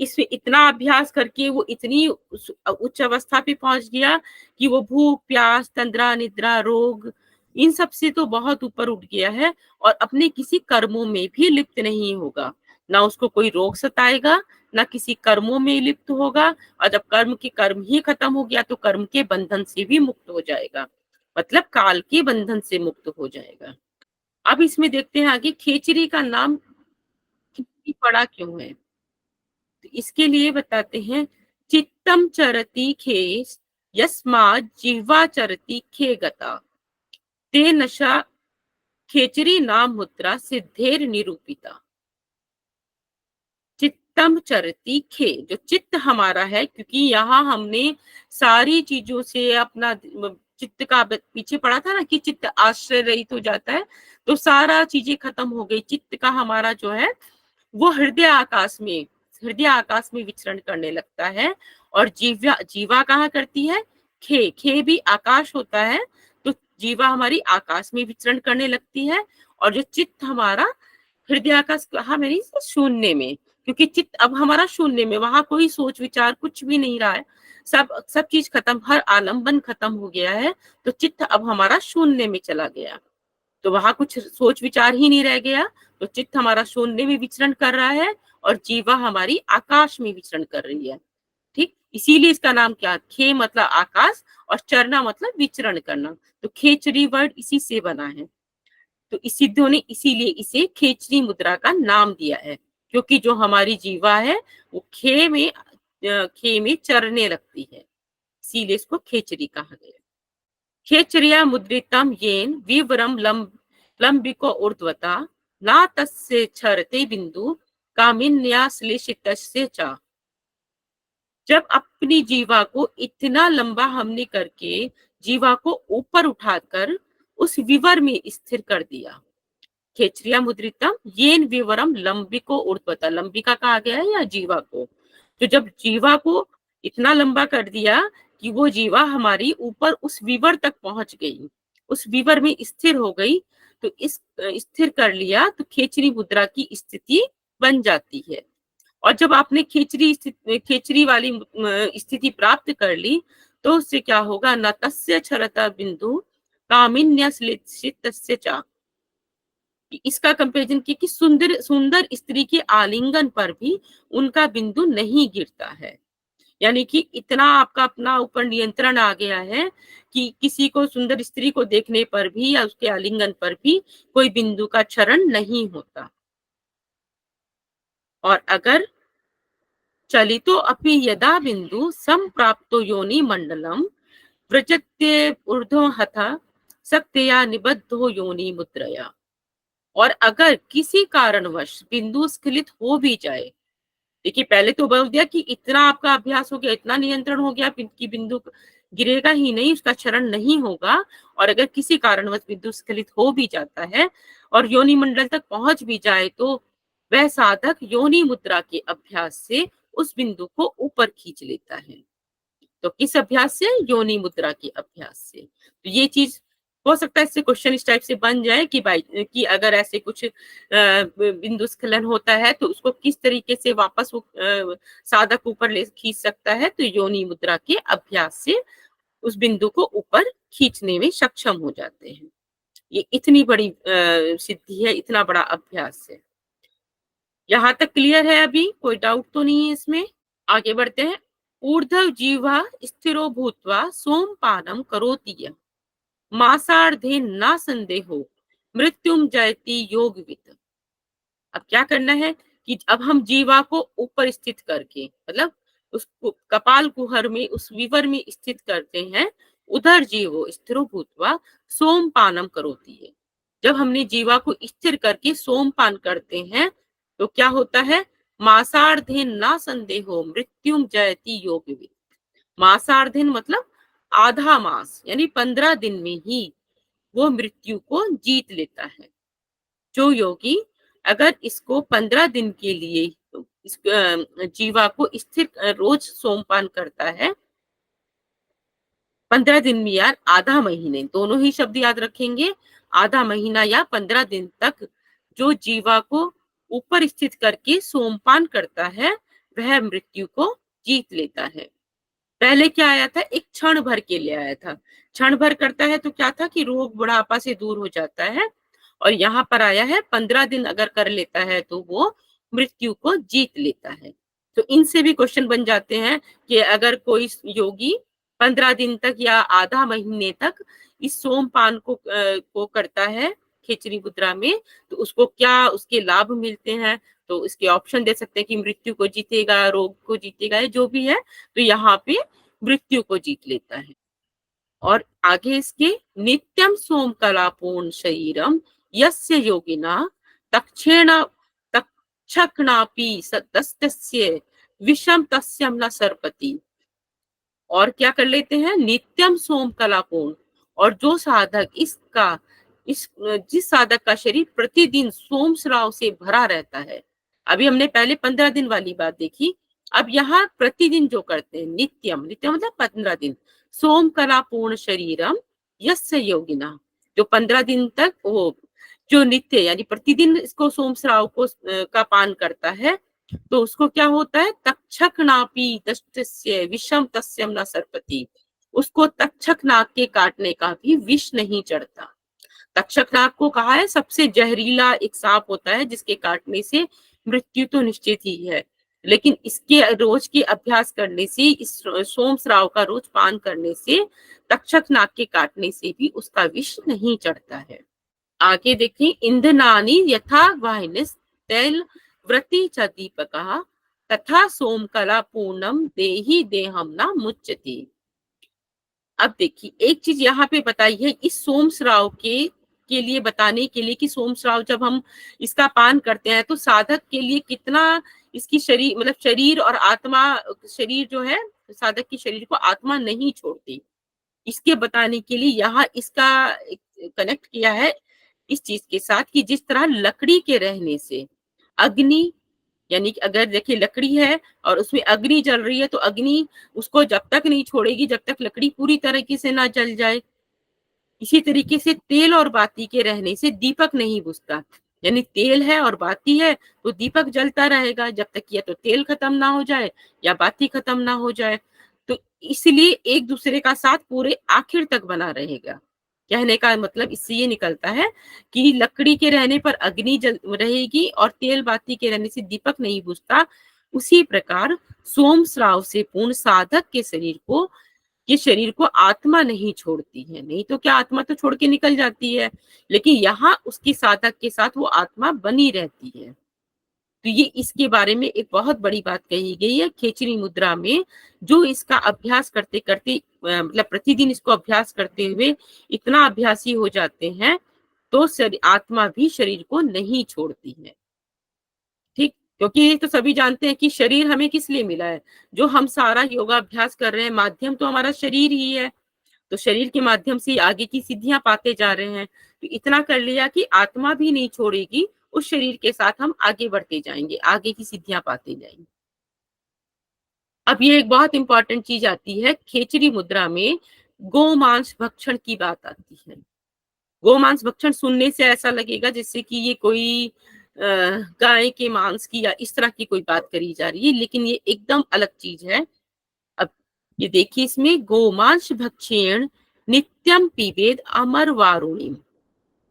इसमें इतना अभ्यास करके वो इतनी उच्च अवस्था पे पहुंच गया कि वो भूख प्यास तंद्रा निद्रा रोग इन सब से तो बहुत ऊपर उठ गया है, और अपने किसी कर्मों में भी लिप्त नहीं होगा, ना उसको कोई रोग सताएगा, ना किसी कर्मों में लिप्त होगा। और जब कर्म ही खत्म हो गया तो कर्म के बंधन से भी मुक्त हो जाएगा, मतलब काल के बंधन से मुक्त हो जाएगा। अब इसमें देखते हैं आगे, खेचरी का नाम कितनी पड़ा क्यों है। तो इसके लिए बताते हैं, चित्तम चरति खे यस्मात् जिह्वा चरति खे गता ते नशा खेचरी नाम मुद्रा सिद्धेर निरूपिता। चित्तम चरति खे, जो चित्त हमारा है, क्योंकि यहाँ हमने सारी चीजों से अपना चित्त का पीछे पड़ा था ना कि चित्त आश्रय रहित हो जाता है, तो सारा चीजें खत्म हो गई। चित्त का हमारा जो है वो हृदय आकाश में विचरण करने लगता है। और जीवा कहाँ करती है, खे भी आकाश होता है, तो जीवा हमारी आकाश में विचरण करने लगती है। और जो चित्त हमारा हृदय आकाश कहा मेरी शून्य में, क्योंकि चित्त अब हमारा शून्य में, वहां कोई सोच विचार कुछ भी नहीं रहा है, सब चीज खत्म, हर आलम्बन खत्म हो गया है। तो चित्त अब हमारा शून्य में चला गया, तो वहां कुछ सोच विचार ही नहीं रह गया। तो चित्त हमारा शून्य में विचरण कर रहा है और जीवा हमारी आकाश में विचरण कर रही है। ठीक, इसीलिए इसका नाम क्या, खे मतलब आकाश और चरना मतलब विचरण करना, तो खेचरी वर्ड इसी से बना है। तो सिद्धों ने इसीलिए इसे खेचरी मुद्रा का नाम दिया है, क्योंकि जो हमारी जीवा है वो खे में चरने लगती है, इसीलिए इसको खेचरी कहा गया। खेचर्या मुद्रितम येन विवरम लंबिको ऊर्ध्वता ना तस्य क्षरते बिंदु कामिन्या श्लेषितस्य च। जब अपनी जीवा को इतना लंबा हमने करके जीवा को ऊपर उठाकर उस विवर में स्थिर कर दिया। खेचरिया मुद्रितम येन विवरम लंबिको ऊर्ध्वता, लंबिका कहा गया है या जीवा को, तो जब जीवा को इतना लंबा कर दिया कि वो जीवा हमारी ऊपर उस विवर तक पहुंच गई, उस विवर में स्थिर हो गई, तो इस स्थिर कर लिया तो खेचरी मुद्रा की स्थिति बन जाती है। और जब आपने खेचरी वाली स्थिति प्राप्त कर ली तो उससे क्या होगा, न तस्य क्षरता बिंदु कामिन्या तस्य चा। इसका कंपैरिजन की कि सुंदर सुंदर स्त्री के आलिंगन पर भी उनका बिंदु नहीं गिरता है। यानी कि इतना आपका अपना ऊपर नियंत्रण आ गया है कि किसी को, सुंदर स्त्री को देखने पर भी या उसके आलिंगन पर भी कोई बिंदु का क्षरण नहीं होता। और अगर चलितो अपि यदा बिंदु संप्राप्तो योनि मंडलम व्रजत्य ऊर्ध्वहतः सक्तया निबद्धो योनि मुद्रया। और अगर किसी कारणवश बिंदु स्खलित हो भी जाए, देखिए पहले तो बोल दिया कि इतना आपका अभ्यास हो गया, इतना नियंत्रण हो गया कि बिंदु गिरेगा ही नहीं, उसका क्षरण नहीं होगा। और अगर किसी कारणवश बिंदु स्खलित हो भी जाता है और योनि मंडल तक पहुंच भी जाए, तो वह साधक योनि मुद्रा के अभ्यास से उस बिंदु को ऊपर खींच लेता है। तो किस अभ्यास से? योनि मुद्रा के अभ्यास से। तो ये चीज हो सकता है इससे क्वेश्चन इस टाइप से बन जाए कि भाई कि अगर ऐसे कुछ बिंदु स्खलन होता है तो उसको किस तरीके से वापस वो साधक ऊपर ले खींच सकता है। तो योनि मुद्रा के अभ्यास से उस बिंदु को ऊपर खींचने में सक्षम हो जाते हैं। ये इतनी बड़ी सिद्धि है, इतना बड़ा अभ्यास है। यहाँ तक क्लियर है? अभी कोई डाउट तो नहीं है इसमें? आगे बढ़ते हैं। ऊर्ध्व जीवा स्थिरो भूत्वा सोमपानम करोति यः मासार्धे न संदेहो मृत्युम जयति योगवित्। अब क्या करना है कि अब हम जीवा को ऊपर स्थित करके, मतलब उस कपाल कुहर में, उस विवर में स्थित करते हैं। उधर जीवो स्थिरो भूत्वा सोमपानम करोति है। जब हमने जीवा को स्थिर करके सोमपान करते हैं तो क्या होता है? मासार्धेन न संदेहो मृत्युम जयति योगवित्। मासार्धेन मतलब आधा मास, यानी 15 दिन में ही वो मृत्यु को जीत लेता है। जो योगी अगर इसको 15 दिन के लिए इस जीवा को स्थिर रोज सोमपान करता है, 15 दिन में, यार आधा महीने, दोनों ही शब्द याद रखेंगे, आधा महीना या 15 दिन तक जो जीवा को ऊपर स्थित करके सोमपान करता है वह मृत्यु को जीत लेता है। पहले क्या आया था? एक क्षण भर के लिए आया था। क्षण भर करता है तो क्या था कि रोग बुढ़ापा से दूर हो जाता है। और यहाँ पर आया है 15 दिन अगर कर लेता है तो वो मृत्यु को जीत लेता है। तो इनसे भी क्वेश्चन बन जाते हैं कि अगर कोई योगी 15 दिन तक या आधा महीने तक इस सोमपान को करता है खेचरी मुद्रा में, तो उसको क्या उसके लाभ मिलते हैं। तो इसके ऑप्शन दे सकते हैं कि मृत्यु को जीतेगा, रोग को जीतेगा, जो भी है। तो यहाँ पे मृत्यु को जीत लेता है। और आगे इसके नित्यम सोम कलापूर्ण शरीरम यस्य योगिना तक्षेण तक्षकनापि सदस्य विषम तस्यम न सर्पति। और क्या कर लेते हैं? नित्यम सोम कलापूर्ण। और जो साधक जिस साधक का शरीर प्रतिदिन सोम श्राव से भरा रहता है। अभी हमने पहले 15 दिन वाली बात देखी, अब यहाँ प्रतिदिन जो करते हैं, नित्यम, नित्यम मतलब 15 दिन, सोम कला पूर्ण शरीरम यस्य योगिना, जो 15 दिन तक वो जो नित्य यानी प्रतिदिन इसको सोम श्राव को का पान करता है, तो उसको क्या होता है? तक्षक नापी दस्तस्य विषम तस्यम न सर्पति। उसको तक्षक नाग के काटने का भी विष नहीं चढ़ता। तक्षक नाग को कहा है सबसे जहरीला एक सांप होता है जिसके काटने से मृत्यु तो निश्चित ही है, लेकिन इसके रोज के अभ्यास करने से, इस सोम श्राव का रोज पान करने से, तक्षक नाग के काटने से भी उसका विष नहीं चढ़ता है। आगे देखें। इंधनानि यथा वाहिनिस तैल व्रति च दीपकः तथा सोम कला पूर्णम देहि देहम न मुच्यते। अब देखिए एक चीज यहाँ पे बताई है इस सोम श्राव के लिए बताने के लिए कि सोम श्राव जब हम इसका पान करते हैं तो साधक के लिए कितना इसकी शरीर, मतलब शरीर और आत्मा, शरीर जो है साधक की शरीर को आत्मा नहीं छोड़ती, इसके बताने के लिए यहाँ इसका कनेक्ट किया है इस चीज के साथ कि जिस तरह लकड़ी के रहने से अग्नि, यानी कि अगर देखिए लकड़ी है और उसमें अग्नि जल रही है तो अग्नि उसको जब तक नहीं छोड़ेगी जब तक लकड़ी पूरी तरीके से ना जल जाए। इसी तरीके से तेल और बाती के रहने से दीपक नहीं बुझता, यानी तेल है और बाती है तो दीपक जलता रहेगा जब तक या तो तेल खत्म ना हो जाए या बाती खत्म ना हो जाए। तो इसलिए एक दूसरे का साथ पूरे आखिर तक बना रहेगा। कहने का मतलब इससे ये निकलता है कि लकड़ी के रहने पर अग्नि जल रहेगी और तेल बाती के रहने से दीपक नहीं बुझता। उसी प्रकार सोम श्राव से पूर्ण साधक के शरीर को, ये शरीर को आत्मा नहीं छोड़ती है। नहीं तो क्या, आत्मा तो छोड़ के निकल जाती है, लेकिन यहाँ उसकी साधक के साथ वो आत्मा बनी रहती है। तो ये इसके बारे में एक बहुत बड़ी बात कही गई है खेचरी मुद्रा में। जो इसका अभ्यास करते करते मतलब प्रतिदिन इसको अभ्यास करते हुए इतना अभ्यासी हो जाते हैं, तो आत्मा भी शरीर को नहीं छोड़ती है। ठीक, क्योंकि ये तो सभी जानते हैं कि शरीर हमें किस लिए मिला है। जो हम सारा योगाभ्यास कर रहे हैं, माध्यम तो हमारा शरीर ही है। तो शरीर के माध्यम से आगे की सिद्धियां पाते जा रहे हैं। तो इतना कर लिया कि आत्मा भी नहीं छोड़ेगी, उस शरीर के साथ हम आगे बढ़ते जाएंगे, आगे की सिद्धियां पाते जाएंगे। अब ये एक बहुत इंपॉर्टेंट चीज आती है खेचरी मुद्रा में, गोमांस भक्षण की बात आती है। गोमांस भक्षण सुनने से ऐसा लगेगा जैसे कि ये कोई गाय के मांस की या इस तरह की कोई बात करी जा रही है, लेकिन ये एकदम अलग चीज है। अब ये देखिए, इसमें गोमांस भक्षेण नित्यम पिबेद अमर वारुणिम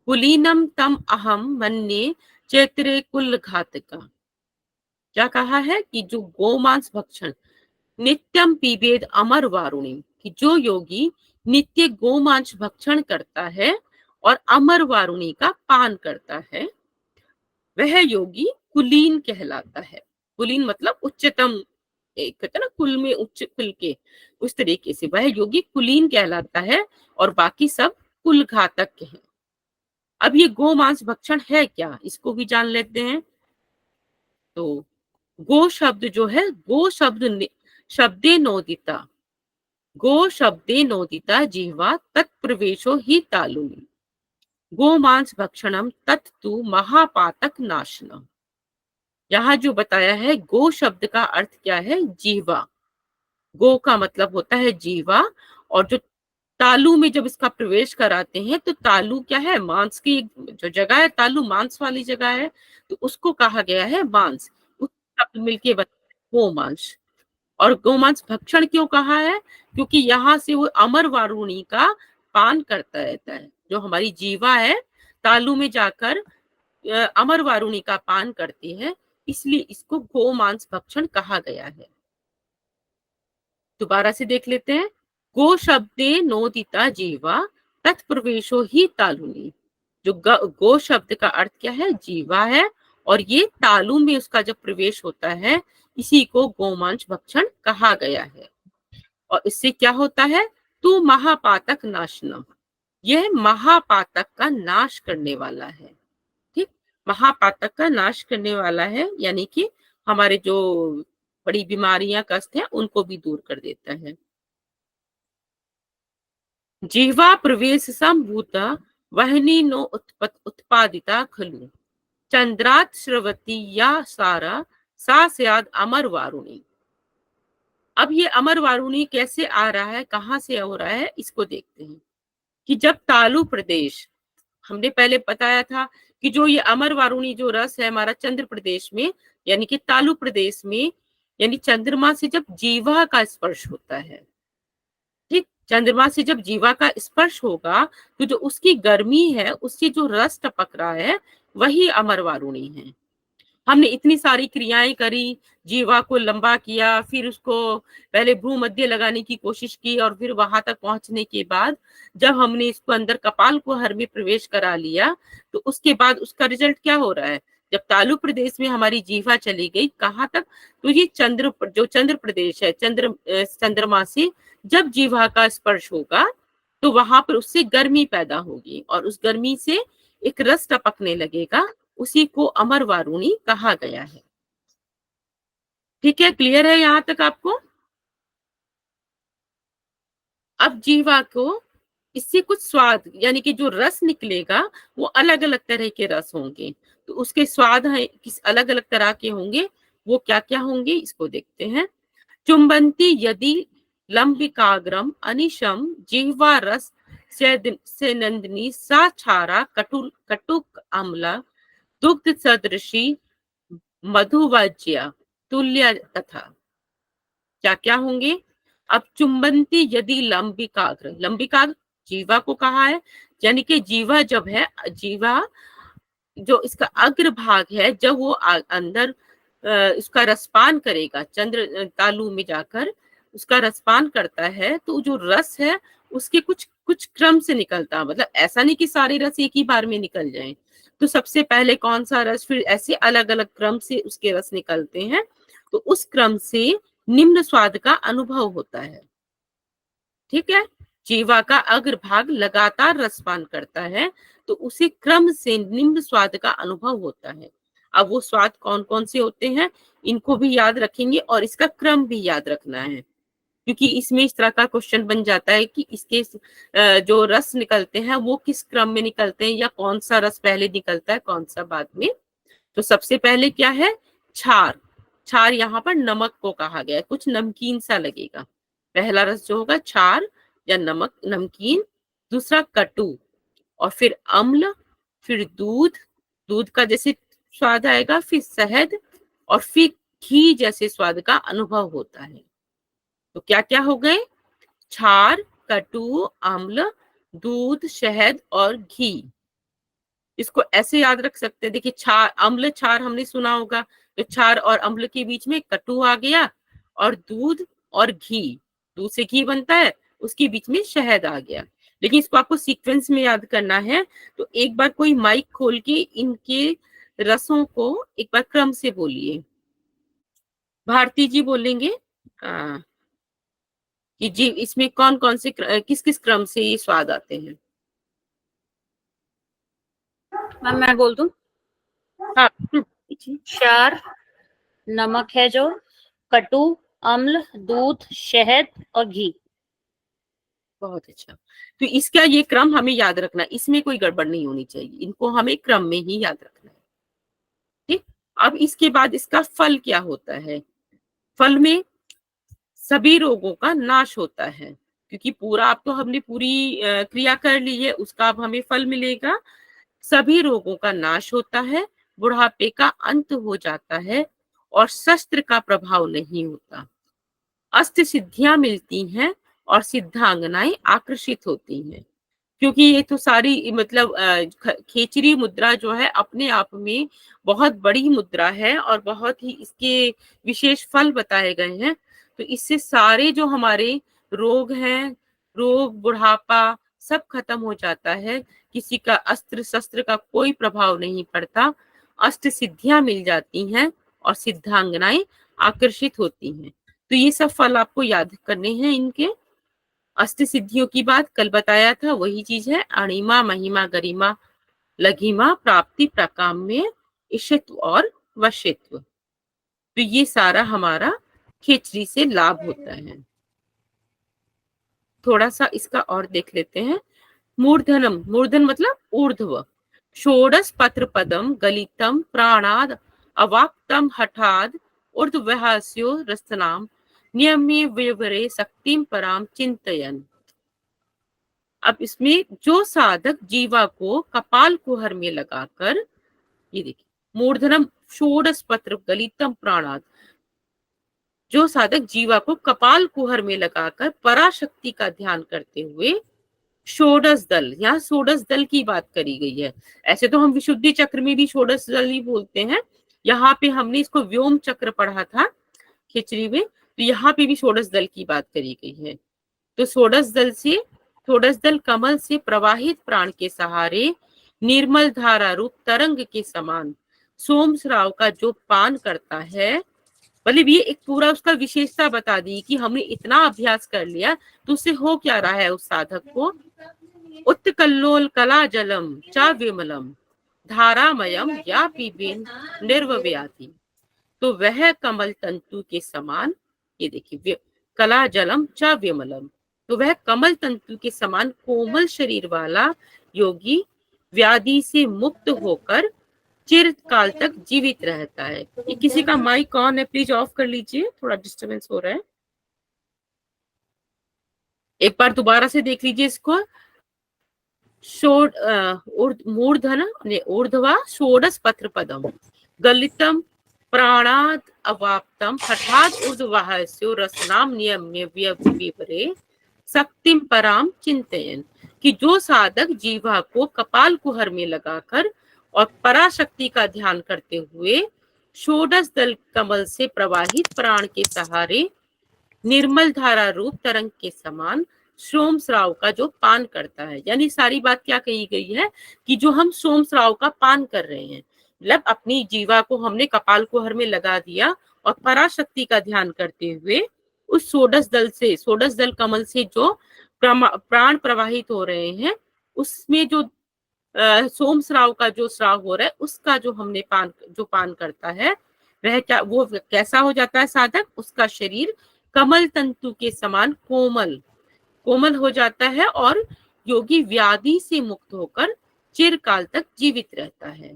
कुलीनम तम अहम मन्ये चैत्रे कुल घातका। क्या कहा है कि जो गोमांस भक्षण नित्यम पिबेद अमर वारुणिम, कि जो योगी नित्य गोमांस भक्षण करता है और अमर वारुणी का पान करता है, वह योगी कुलीन कहलाता है। कुलीन मतलब उच्चतम, एक कहते ना कुल में उच्च कुल के, उस तरीके से वह योगी कुलीन कहलाता है और बाकी सब कुल घातक हैं। अब ये गोमांस भक्षण है क्या, इसको भी जान लेते हैं। तो गो शब्द जो है, गो शब्द शब्दे नोदिता, गो शब्दे नोदिता जिह्वा तत्प्रवेशो ही तालुनी गोमांस भक्षणम तत्तु महापातक नाशनम। यहाँ जो बताया है, गो शब्द का अर्थ क्या है, जीवा। गो का मतलब होता है जीवा, और जो तालु में जब इसका प्रवेश कराते हैं तो तालु क्या है, मांस की जो जगह है, तालु मांस वाली जगह है, तो उसको कहा गया है मांस। उस शब्द मिलके बनता है गोमांस। और गोमांस भक्षण क्यों कहा है, क्योंकि यहाँ से वो अमर वारुणी का पान करता रहता है। जो हमारी जीवा है, तालु में जाकर अमर वारुणी का पान करती है, इसलिए इसको गोमांस भक्षण कहा गया है। दोबारा से देख लेते हैं। गो शब्दे नोदिता जीवा तत्प्रवेशो ही तालुनी। जो गो शब्द का अर्थ क्या है, जीवा है, और ये तालु में उसका जब प्रवेश होता है, इसी को गोमांस भक्षण कहा गया है। और इससे क्या होता है, तू महापातक नाशनम, यह महापातक का नाश करने वाला है। ठीक, महापातक का नाश करने वाला है, यानी कि हमारे जो बड़ी बीमारियां, कष्ट हैं, उनको भी दूर कर देता है। जिह्वा प्रवेश संभूता वहनी नो उत्पादिता खलु चंद्रात श्रवती या सारा सा स्याद अमर वारुणी। अब ये अमर वारुणी कैसे आ रहा है, कहाँ से हो रहा है, इसको देखते हैं। कि जब तालु प्रदेश, हमने पहले बताया था कि जो ये अमर वारुणी जो रस है हमारा चंद्र प्रदेश में, यानी कि तालु प्रदेश में, यानी चंद्रमा से जब जीवा का स्पर्श होता है, ठीक, चंद्रमा से जब जीवा का स्पर्श होगा, तो जो उसकी गर्मी है, उससे जो रस टपक रहा है, वही अमर वारुणी है। हमने इतनी सारी क्रियाएं करी, जीवा को लंबा किया, फिर उसको पहले भ्रूमध्य लगाने की कोशिश की, और फिर वहां तक पहुंचने के बाद जब हमने इसको अंदर कपाल को हर में प्रवेश करा लिया, तो उसके बाद उसका रिजल्ट क्या हो रहा है, जब तालु प्रदेश में हमारी जीवा चली गई कहाँ तक, तो ये जो चंद्र प्रदेश है, चंद्रमा से जब जीवा का स्पर्श होगा, तो वहां पर उससे गर्मी पैदा होगी, और उस गर्मी से एक रस टपकने लगेगा, उसी को अमर वारुणी कहा गया है। ठीक है, क्लियर है यहां तक आपको। अब जीवा को इससे कुछ स्वाद, यानी कि जो रस निकलेगा वो अलग अलग तरह के रस होंगे, तो उसके स्वाद है किस अलग अलग तरह के होंगे, वो क्या क्या होंगे, इसको देखते हैं। चुंबंती यदि लंबिकाग्रम अनिशम जिह्वा रस से नंदिनी साक्षारा कटुक अम्ला दुग्ध सदृशी मधुवाज्या तुल्य तथा। क्या क्या होंगे, अब चुंबंती यदि लंबिकाग्र, लंबिकाग्र जीवा को कहा है, यानी कि जीवा जब है, जीवा जो इसका अग्र भाग है, जब वो अंदर उसका रसपान करेगा, चंद्र तालु में जाकर उसका रसपान करता है, तो जो रस है उसके कुछ कुछ क्रम से निकलता है, मतलब ऐसा नहीं कि सारे रस एक ही बार में निकल जाएं। तो सबसे पहले कौन सा रस, फिर ऐसे अलग अलग क्रम से उसके रस निकलते हैं, तो उस क्रम से निम्न स्वाद का अनुभव होता है। ठीक है, जीवा का अग्रभाग लगातार रसपान करता है, तो उसे क्रम से निम्न स्वाद का अनुभव होता है। अब वो स्वाद कौन कौन से होते हैं, इनको भी याद रखेंगे और इसका क्रम भी याद रखना है, क्योंकि इसमें इस तरह का क्वेश्चन बन जाता है कि इसके जो रस निकलते हैं वो किस क्रम में निकलते हैं, या कौन सा रस पहले निकलता है कौन सा बाद में। तो सबसे पहले क्या है, क्षार। क्षार यहाँ पर नमक को कहा गया है, कुछ नमकीन सा लगेगा। पहला रस जो होगा क्षार या नमक, नमकीन। दूसरा कटु, और फिर अम्ल, फिर दूध, दूध का जैसे स्वाद आएगा, फिर शहद, और फिर घी जैसे स्वाद का अनुभव होता है। तो क्या क्या हो गए, क्षार, कटु, अम्ल, दूध, शहद और घी। इसको ऐसे याद रख सकते हैं, देखिए क्षार, अम्ल क्षार हमने सुना होगा, तो क्षार और अम्ल के बीच में कटु आ गया, और दूध और घी, दूध से घी बनता है, उसके बीच में शहद आ गया। लेकिन इसको आपको सीक्वेंस में याद करना है, तो एक बार कोई माइक खोल के इनके रसों को एक बार क्रम से बोलिए। भारती जी बोलेंगे कि जी इसमें कौन कौन से किस किस क्रम से ये स्वाद आते हैं। मैम मैं बोल दूं? हाँ, क्षार नमक है जो, कटु, अम्ल, दूध, शहद और घी। बहुत अच्छा। तो इसका ये क्रम हमें याद रखना, इसमें कोई गड़बड़ नहीं होनी चाहिए, इनको हमें क्रम में ही याद रखना है। ठीक, अब इसके बाद इसका फल क्या होता है। फल में सभी रोगों का नाश होता है, क्योंकि पूरा अब तो हमने पूरी क्रिया कर ली है, उसका अब हमें फल मिलेगा। सभी रोगों का नाश होता है, बुढ़ापे का अंत हो जाता है, और शस्त्र का प्रभाव नहीं होता। अष्ट सिद्धियां मिलती हैं और सिद्धांगनाएं आकर्षित होती हैं। क्योंकि ये तो सारी मतलब खेचरी मुद्रा जो है अपने आप में बहुत बड़ी मुद्रा है, और बहुत ही इसके विशेष फल बताए गए हैं। तो इससे सारे जो हमारे रोग हैं, रोग, बुढ़ापा, सब खत्म हो जाता है। किसी का अस्त्र शस्त्र का कोई प्रभाव नहीं पड़ता, अष्ट सिद्धियां मिल जाती हैं और सिद्धांगनाएं आकर्षित होती हैं। तो ये सब फल आपको याद करने हैं इनके। अष्ट सिद्धियों की बात कल बताया था, वही चीज है, अणिमा, महिमा, गरिमा, लघिमा, प्राप्ति, प्रकाम्य, इशित्व और वशित्व। तो ये सारा हमारा खेचरी से लाभ होता है। थोड़ा सा इसका और देख लेते हैं। मूर्धनम, मूर्धन मतलब ऊर्ध्व। षोडश पत्र पदम गलितम प्राणाद अवाक्तम हठाद ऊर्ध्वहास्यो रस्तनाम नियम्य विवरे शक्तिम पराम चिंतयन। अब इसमें जो साधक जीवा को कपाल कुहर में लगाकर, ये देखिए, मूर्धनम षोडश पत्र गलितम प्राणात, जो साधक जीवा को कपाल कुहर में लगाकर पराशक्ति का ध्यान करते हुए षोडश दल, यहाँ षोडश दल की बात करी गई है। ऐसे तो हम विशुद्धि चक्र में भी षोडश दल ही बोलते हैं, यहाँ पे हमने इसको व्योम चक्र पढ़ा था खिचड़ी में, तो यहाँ पे भी षोडश दल की बात करी गई है। तो षोडश दल कमल से प्रवाहित प्राण के सहारे निर्मल धारा रूप तरंग के समान सोम श्राव का जो पान करता है, मतलब ये एक पूरा उसका विशेषता बता दी कि हमने इतना अभ्यास कर लिया, तो उससे हो क्या रहा है उस साधक को। उत्कल्लोल कला जलम च विमलम धारामयम या पीबेन निर्व्याति। तो वह कमल तंतु के समान, ये देखिए, कला जलम च विमलम, तो वह कमल तंतु के समान कोमल शरीर वाला योगी व्याधि से मुक्त होकर चिरकाल तक जीवित रहता है। ये किसी का माइक ऑन है, प्लीज ऑफ कर लीजिए, थोड़ा डिस्टरबेंस हो रहा है। एक बार दोबारा से देख लीजिए इसको। मूर्धन ऊर्ध्वा षोडश पत्र पदम गलितम प्राणाद अवाप्तम हठात ऊर्ध्वहास्यो रसनाम नियम्य विपरे शक्तिम पराम चिंतयन। कि जो साधक जीवा को कपाल कुहर में लगाकर और पराशक्ति का ध्यान करते हुए षोडश दल कमल से प्रवाहित प्राण के सहारे निर्मल धारा रूप तरंग के समान सोम श्राव का जो पान करता है। यानी सारी बात क्या कही गई है कि जो हम सोम श्राव का पान कर रहे हैं, मतलब अपनी जीवा को हमने कपाल कुहर में लगा दिया और पराशक्ति का ध्यान करते हुए उस षोडश दल कमल से जो प्राण प्रवाहित हो रहे हैं, उसमें जो सोम श्राव का जो श्राव हो रहा है, उसका जो हमने पान करता है, वह क्या, वो कैसा हो जाता है साधक, उसका शरीर कमल तंतु के समान कोमल हो जाता है और योगी व्याधि से मुक्त होकर चिरकाल तक जीवित रहता है।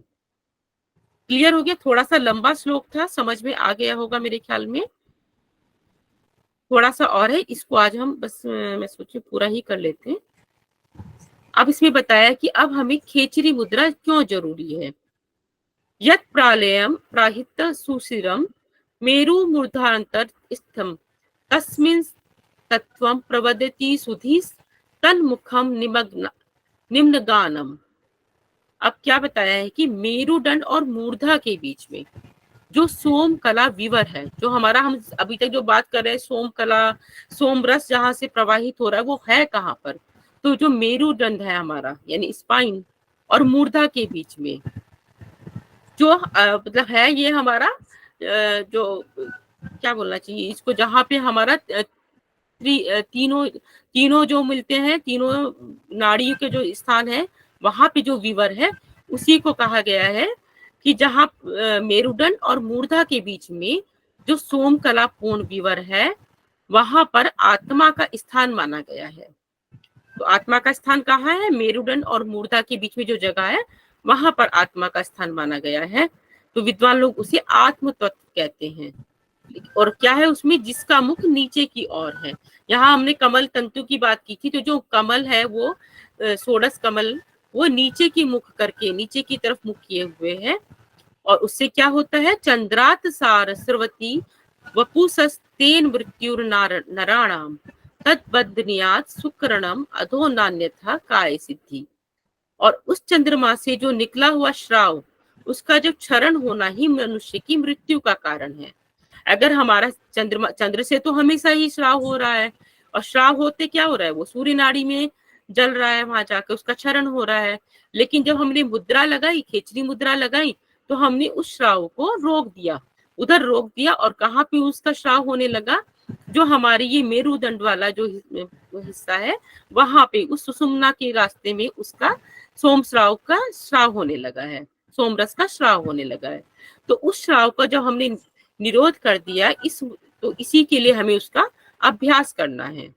क्लियर हो गया? थोड़ा सा लंबा श्लोक था, समझ में आ गया होगा मेरे ख्याल में। थोड़ा सा और है, इसको आज हम बस मैं सोची पूरा ही कर लेते हैं। अब इसमें बताया कि अब हमें खेचरी मुद्रा क्यों जरूरी है। यत् प्रालयम प्राहित सुशिरम मेरु मूर्धांतर स्थम तस्मिन् तत्वं प्रवदति सुधि तन्मुखम निम्नगानम। अब क्या बताया है कि मेरुदंड और मूर्धा के बीच में जो सोम कला विवर है, जो हमारा, हम अभी तक जो बात कर रहे हैं सोम कला, सोम रस जहां से प्रवाहित हो रहा है, वो है कहाँ पर, तो जो मेरुदंड है हमारा यानी स्पाइन और मूर्धा के बीच में जो मतलब है ये हमारा जो क्या बोलना चाहिए इसको, जहाँ पे हमारा तीनों जो मिलते हैं, तीनों नाड़ियों के जो स्थान है, वहां पे जो विवर है उसी को कहा गया है कि जहाँ मेरुदंड और मूर्धा के बीच में जो सोम कला पूर्ण विवर है, वहां पर आत्मा का स्थान माना गया है। तो आत्मा का स्थान कहाँ है? मेरुदंड और मूर्धा के बीच में जो जगह है, वहां पर आत्मा का स्थान माना गया है। तो विद्वान लोग उसे आत्म तत्व कहते हैं। और क्या है उसमें? जिसका मुख नीचे की ओर है। यहाँ हमने कमल तंतु की बात की थी, तो जो कमल है वो षोडश कमल, वो नीचे की मुख करके, नीचे की तरफ मुख किए हुए है। और उससे क्या होता है? चंद्रात सार सरवती वपुसस्तेन मृत्युर नराणाम तद्बदनियात सुकरणम अधो नान्यथा काय सिद्धि। और उस चंद्रमा से जो निकला हुआ श्राव, उसका जो क्षरण होना ही मनुष्य की मृत्यु का कारण है। अगर हमारा चंद्र से तो हमेशा ही श्राव हो रहा है, और श्राव होते क्या हो रहा है? वो सूर्य नाड़ी में जल रहा है, वहां जाकर उसका क्षरण हो रहा है। लेकिन जब हमने मुद्रा लगाई, खेचरी मुद्रा लगाई, तो हमने उस श्राव को रोक दिया, उधर रोक दिया। और कहाँ पे उसका श्राव होने लगा? जो हमारे ये मेरुदंड वाला जो हिस्सा है, वहां पे उस सुषुम्ना के रास्ते में उसका सोम श्राव का श्राव होने लगा है, सोमरस का श्राव होने लगा है। तो उस श्राव का जब हमने निरोध कर दिया, तो इसी के लिए हमें उसका अभ्यास करना है।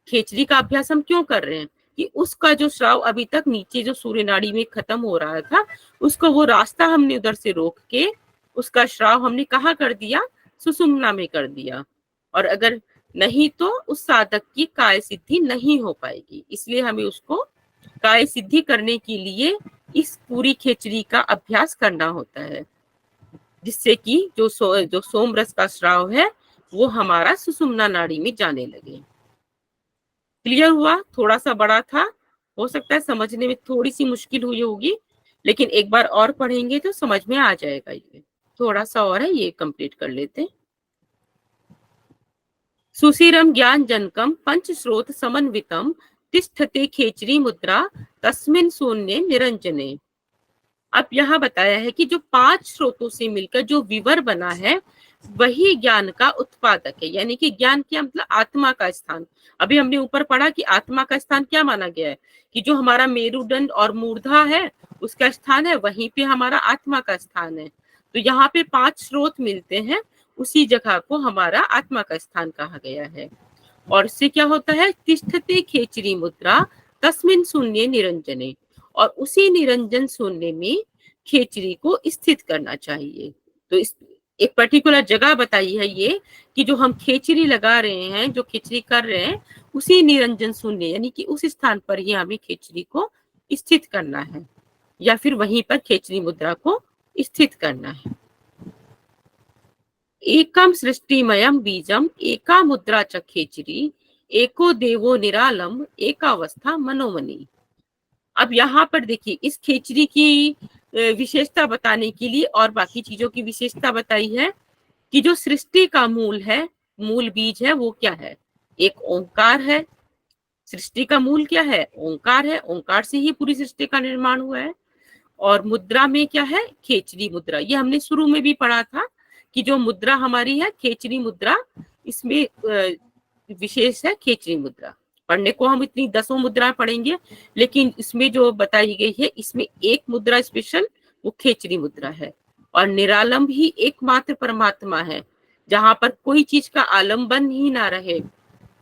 खेचरी का अभ्यास हम क्यों कर रहे हैं? कि उसका जो श्राव अभी तक नीचे जो सूर्य नाड़ी में खत्म हो रहा था, उसको वो रास्ता हमने उधर से रोक के उसका श्राव हमने कहाँ कर दिया? सुषुम्ना में कर दिया। और अगर नहीं तो उस साधक की काय सिद्धि नहीं हो पाएगी। इसलिए हमें उसको काय सिद्धि करने के लिए इस पूरी खेचरी का अभ्यास करना होता है, जिससे कि जो सोम रस का श्राव है वो हमारा सुषुम्ना नाड़ी में जाने लगे। क्लियर हुआ? थोड़ा सा बड़ा था, हो सकता है समझने में थोड़ी सी मुश्किल हुई होगी, लेकिन एक बार और पढ़ेंगे तो समझ में आ जाएगा। ये थोड़ा सा और है, ये कंप्लीट कर लेते। सुशिरम ज्ञान जनकम पंच स्रोत समन्वितम तिष्ठते खेचरी मुद्रा तस्मिन शून्य निरंजने। अब यहाँ बताया है कि जो 5 स्रोतों से मिलकर जो विवर बना है, वही ज्ञान का उत्पादक है। यानी कि ज्ञान क्या मतलब? आत्मा का स्थान। अभी हमने ऊपर पढ़ा कि आत्मा का स्थान क्या माना गया है? कि जो हमारा मेरुदंड और मूर्धा है, उसका स्थान है, वहीं पे हमारा आत्मा का स्थान है। तो यहाँ पे 5 स्रोत मिलते हैं, उसी जगह को हमारा आत्मा का स्थान कहा गया है। और इससे क्या होता है? तिष्ठते खेचरी मुद्रा तस्मिन शून्य निरंजने। और उसी निरंजन शून्य में खेचरी को स्थित करना चाहिए। तो इस एक पर्टिकुलर जगह बताई है ये, कि जो हम खेचरी लगा रहे हैं, जो खेचरी कर रहे हैं, उसी निरंजन शून्य यानी कि उस स्थान पर ही हमें खेचरी को स्थित करना है, या फिर वहीं पर खेचरी मुद्रा को स्थित करना है। एकम सृष्टिमयम बीजम एका मुद्रा च खेचरी एको देवो निरालम एकावस्था मनोमनी। अब यहाँ पर देखिए, इस खेचरी की विशेषता बताने के लिए और बाकी चीजों की विशेषता बताई है कि जो सृष्टि का मूल है, मूल बीज है, वो क्या है? एक ओंकार है। सृष्टि का मूल क्या है? ओंकार है। ओंकार से ही पूरी सृष्टि का निर्माण हुआ है। और मुद्रा में क्या है? खेचरी मुद्रा। ये हमने शुरू में भी पढ़ा था कि जो मुद्रा हमारी है खेचरी मुद्रा, इसमें विशेष है खेचरी मुद्रा। पढ़ने को हम इतनी 10 मुद्राएं पढ़ेंगे, लेकिन इसमें जो बताई गई है इसमें एक मुद्रा स्पेशल, वो खेचरी मुद्रा है। और निरालंब ही एकमात्र परमात्मा है, जहां पर कोई चीज का आलंबन ही ना रहे।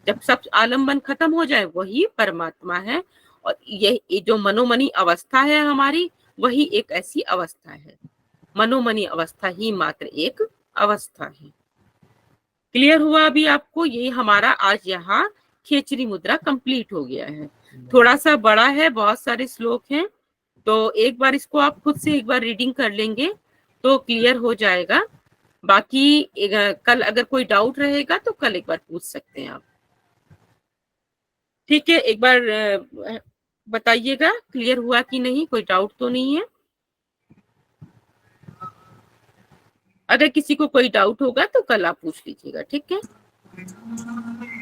जब सब आलंबन खत्म हो जाए वही परमात्मा है। और ये जो मनोमनी अवस्था है हमारी, वही एक ऐसी अवस्था है। मनोमनी अवस्था ही मात्र एक अवस्था है। क्लियर हुआ अभी आपको? ये हमारा आज यहाँ खेचरी मुद्रा कंप्लीट हो गया है। थोड़ा सा बड़ा है, बहुत सारे श्लोक हैं, तो एक बार इसको आप खुद से एक बार रीडिंग कर लेंगे तो क्लियर हो जाएगा। बाकी कल अगर कोई डाउट रहेगा तो कल एक बार पूछ सकते हैं आप। ठीक है, एक बार बताइएगा क्लियर हुआ कि नहीं, कोई डाउट तो नहीं है। अगर किसी को कोई डाउट होगा तो कल आप पूछ लीजिएगा, ठीक है।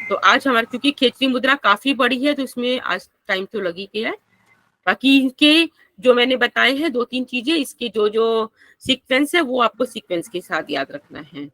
तो आज हमारे क्योंकि खेचरी मुद्रा काफी बड़ी है तो इसमें आज टाइम तो लगी गया है। बाकी इनके जो मैंने बताए हैं 2-3 चीजें, इसके जो जो सीक्वेंस है वो आपको सीक्वेंस के साथ याद रखना है।